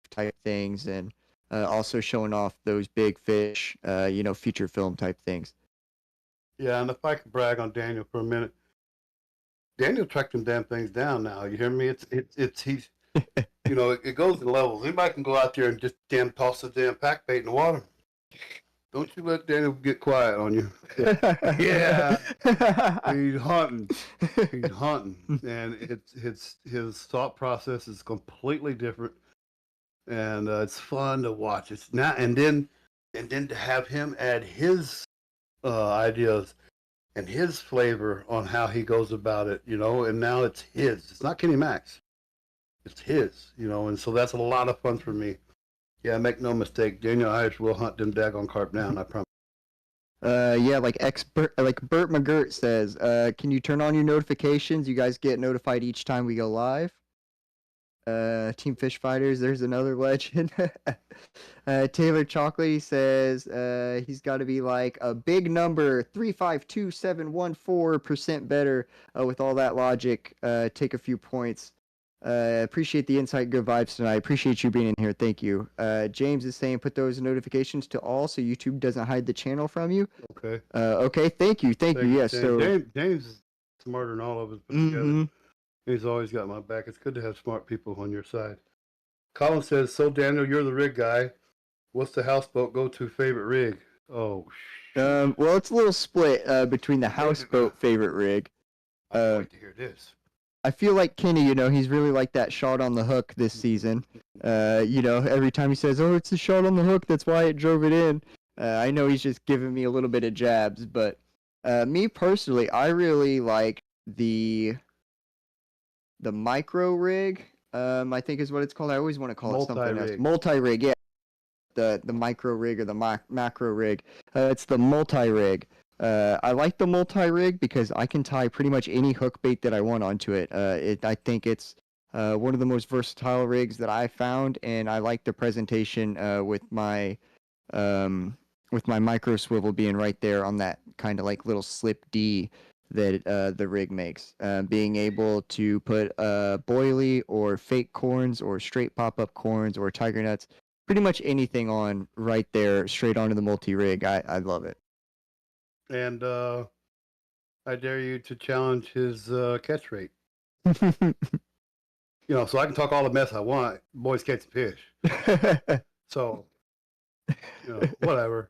type things, and also showing off those big fish, you know, feature film type things. Yeah, and if I could brag on Daniel for a minute, Daniel tracked them damn things down now. You hear me? He's it goes in levels. Anybody can go out there and just damn toss the damn pack bait in the water. Don't you let Daniel get quiet on you. Yeah. He's hunting. He's hunting. And his thought process is completely different. And it's fun to watch. It's now and then to have him add his ideas and his flavor on how he goes about it, and now it's his. It's not Kenny Mac's. It's his, and so that's a lot of fun for me. Yeah, make no mistake, Daniel Irish will hunt them daggone carp down, I promise. Yeah, like Bert McGirt says, can you turn on your notifications? You guys get notified each time we go live. Team Fish Fighters, there's another legend. Taylor Chocolate says he's got to be like a big number, 352,714% better with all that logic. Take a few points. Appreciate the insight, good vibes tonight. Appreciate you being in here. Thank you. James is saying put those notifications to all so YouTube doesn't hide the channel from you. Okay. Okay. Thank you. Thank you. Yes. James. So James is smarter than all of us put together. He's always got my back. It's good to have smart people on your side. Colin says, so Daniel, you're the rig guy. What's the houseboat go-to favorite rig? Oh, well, it's a little split between the houseboat favorite rig. I'd like to hear this. I feel like Kenny, he's really like that shot on the hook this season. Every time he says, oh, it's a shot on the hook, that's why it drove it in. I know he's just giving me a little bit of jabs, but me personally, I really like the micro rig. I think is what it's called. I always want to call it something else. Multi-rig, yeah. The micro rig or the macro rig. It's the multi-rig. I like the multi-rig because I can tie pretty much any hook bait that I want onto it. I think it's one of the most versatile rigs that I found, and I like the presentation with my micro swivel being right there on that kind of like little slip D that the rig makes. Being able to put boilie or fake corns or straight pop-up corns or tiger nuts, pretty much anything on right there straight onto the multi-rig. I love it. And I dare you to challenge his catch rate. So I can talk all the mess I want. Boys catch fish. So, whatever.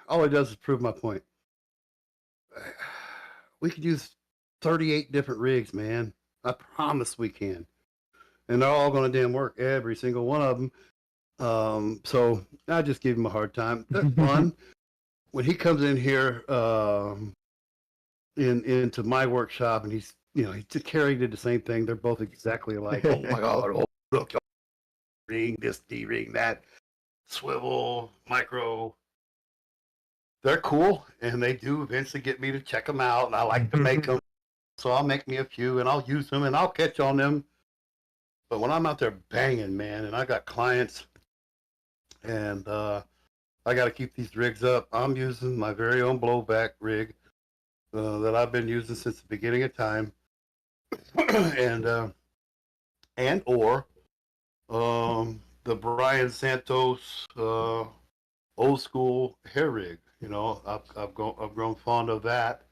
All it does is prove my point. We could use 38 different rigs, man. I promise we can. And they're all going to damn work, every single one of them. So I just give him a hard time. That's fun. When he comes in here into my workshop, and he's Carrie did the same thing. They're both exactly alike. Oh my God! Oh, look, ring this, D-ring that, swivel, micro. They're cool, and they do eventually get me to check them out, and I like to make them. So I'll make me a few, and I'll use them, and I'll catch on them. But when I'm out there banging, man, and I got clients, and I got to keep these rigs up. I'm using my very own blowback rig that I've been using since the beginning of time, and or the Brian Santos old school hair rig. I've grown fond of that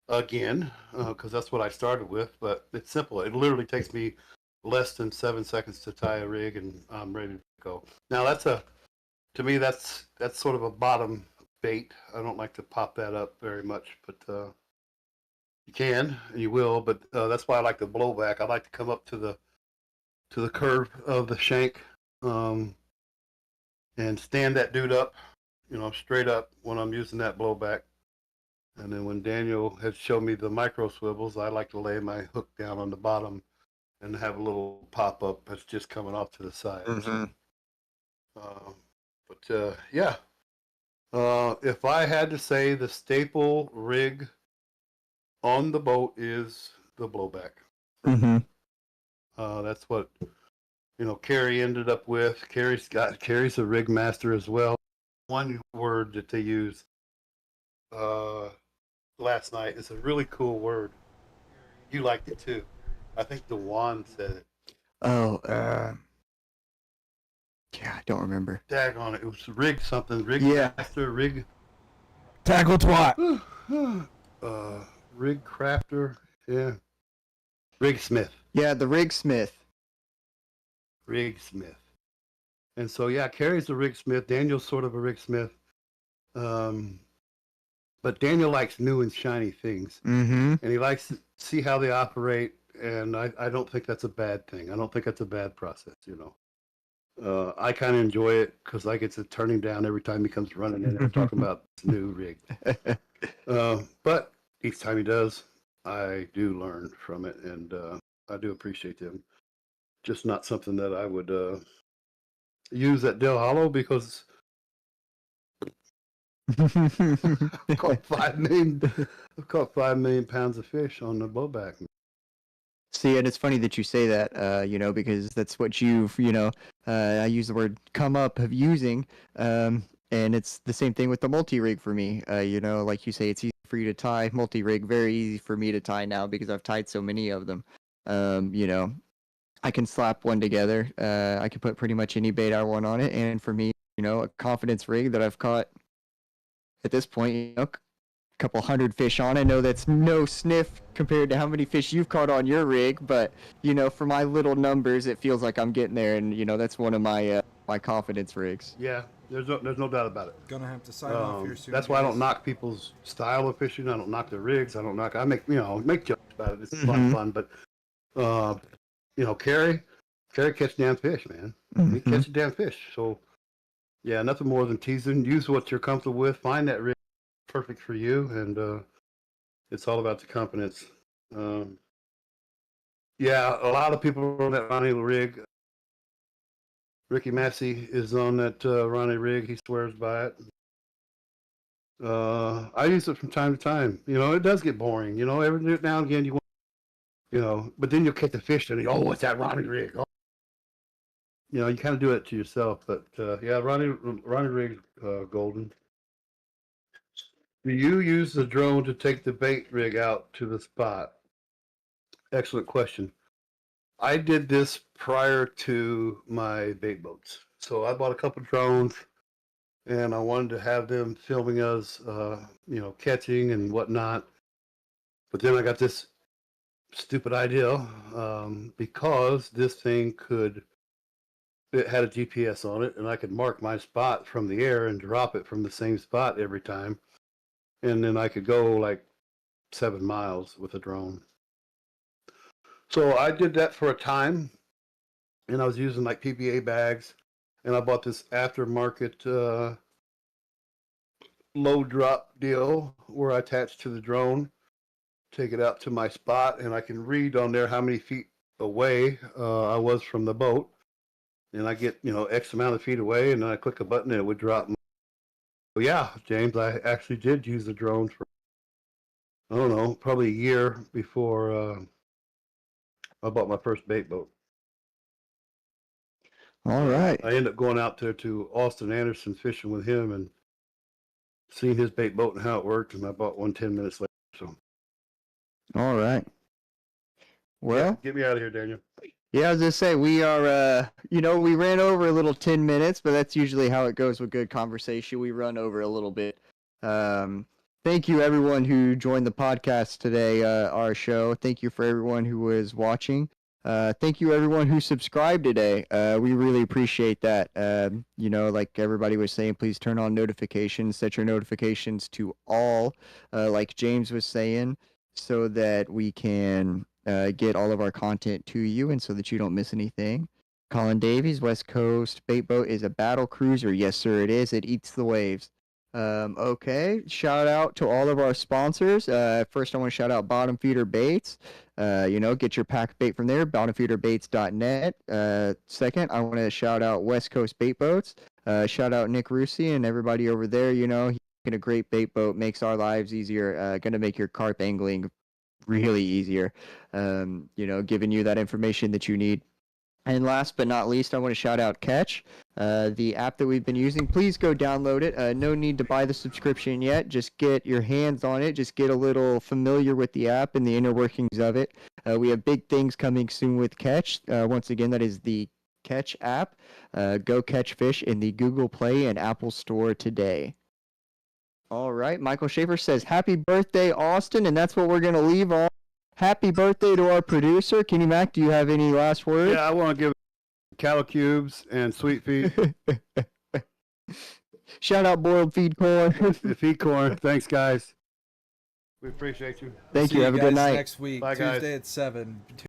again because that's what I started with. But it's simple. It literally takes me less than 7 seconds to tie a rig, and I'm ready to go. Now to me, that's sort of a bottom bait. I don't like to pop that up very much, but you can and you will. But that's why I like the blowback. I like to come up to the curve of the shank and stand that dude up, straight up when I'm using that blowback. And then when Daniel had shown me the micro swivels, I like to lay my hook down on the bottom and have a little pop up that's just coming off to the side. Mm-hmm. Yeah. If I had to say the staple rig on the boat is the blowback. Mm-hmm. That's what Carrie ended up with. Carrie's a rig master as well. One word that they use last night is a really cool word. You liked it too. I think DeJuan said it. Oh, yeah, I don't remember. Daggone it. It was rig something. Rig master, rig. Tackle twat. Rig crafter. Yeah. Rig Smith. Yeah, the rig smith. Rig Smith. And so, yeah, Carrie's a Rig Smith. Daniel's sort of a Rig Smith. But Daniel likes new and shiny things. Mm-hmm. And he likes to see how they operate. And I don't think that's a bad thing. I don't think that's a bad process, you know. I kind of enjoy it because I get to turn him down every time he comes running in there talking about this new rig. But each time he does, I do learn from it, and I do appreciate them. Just not something that I would use at Del Hollow because I've caught 5 million pounds of fish on the bowback. See, and it's funny that you say that, because that's what I use the word come up of using, and it's the same thing with the multi-rig for me. Like you say, it's easy for you to tie. Multi-rig, very easy for me to tie now because I've tied so many of them. I can slap one together. I can put pretty much any bait I want on it, and for me, a confidence rig that I've caught at this point, couple hundred fish on. I know that's no sniff compared to how many fish you've caught on your rig, but for my little numbers, it feels like I'm getting there, and that's one of my my confidence rigs. Yeah, there's no doubt about it. Gonna have to sign off here soon. That's why I don't guys. knock people's style of fishing. I don't knock their rigs. I make make jokes about it. It's Mhm. fun, but Carrie catch damn fish, man. He Mhm. catch damn fish. So yeah, nothing more than teasing. Use what you're comfortable with. Find that rig perfect for you, and it's all about the confidence. Yeah, a lot of people are on that Ronnie rig. Ricky Massey is on that Ronnie rig. He swears by it. I use it from time to time. It does get boring. Every now and again you want, but then you'll catch the fish and it's that Ronnie rig. Oh. You kind of do it to yourself. But yeah, Ronnie rig, golden. Do you use the drone to take the bait rig out to the spot? Excellent question. I did this prior to my bait boats. So I bought a couple drones and I wanted to have them filming us, catching and whatnot. But then I got this stupid idea because this thing it had a GPS on it and I could mark my spot from the air and drop it from the same spot every time. And then I could go like 7 miles with a drone. So I did that for a time, and I was using like PPA bags, and I bought this aftermarket low drop deal where I attach to the drone, take it out to my spot, and I can read on there how many feet away I was from the boat, and I get X amount of feet away, and then I click a button and it would drop. So yeah, James, I actually did use the drone for I don't know, probably a year before I bought my first bait boat. All right. I ended up going out there to Austin Anderson fishing with him and seeing his bait boat and how it worked, and I bought one 10 minutes later. So, All right. Well, yeah, get me out of here, Daniel. yeah, I was just say we are, we ran over a little 10 minutes, but that's usually how it goes with good conversation. We run over a little bit. Thank you everyone who joined the podcast today, our show. Thank you for everyone who was watching. Thank you everyone who subscribed today. We really appreciate that. Like everybody was saying, please turn on notifications, set your notifications to all, like James was saying, so that we can get all of our content to you and so that you don't miss anything. Colin Davies, West Coast Bait Boat is a battle cruiser. Yes, sir, it is. It eats the waves. Okay, shout out to all of our sponsors. First, I want to shout out Bottom Feeder Baits. Get your pack bait from there, bottomfeederbaits.net. Second, I want to shout out West Coast Bait Boats. Shout out Nick Rusi and everybody over there. He's making a great bait boat, makes our lives easier. Going to make your carp angling really easier. Giving you that information that you need. And last but not least, I want to shout out Catch, the app that we've been using. Please go download it. No need to buy the subscription yet. Just get your hands on it. Just get a little familiar with the app and the inner workings of it. We have big things coming soon with Catch. Once again, that is the Catch app. Go catch fish in the Google Play and Apple Store today. All right. Michael Schaefer says, happy birthday, Austin. And that's what we're going to leave on. happy birthday to our producer, Kenny Mac. Do you have any last words? Yeah, I want to give cattle cubes and sweet feet. Shout out boiled feed corn. Feed corn. Thanks, guys. We appreciate you. Thank See you. Have a good guys night. next week, Bye, guys. Tuesday at 7.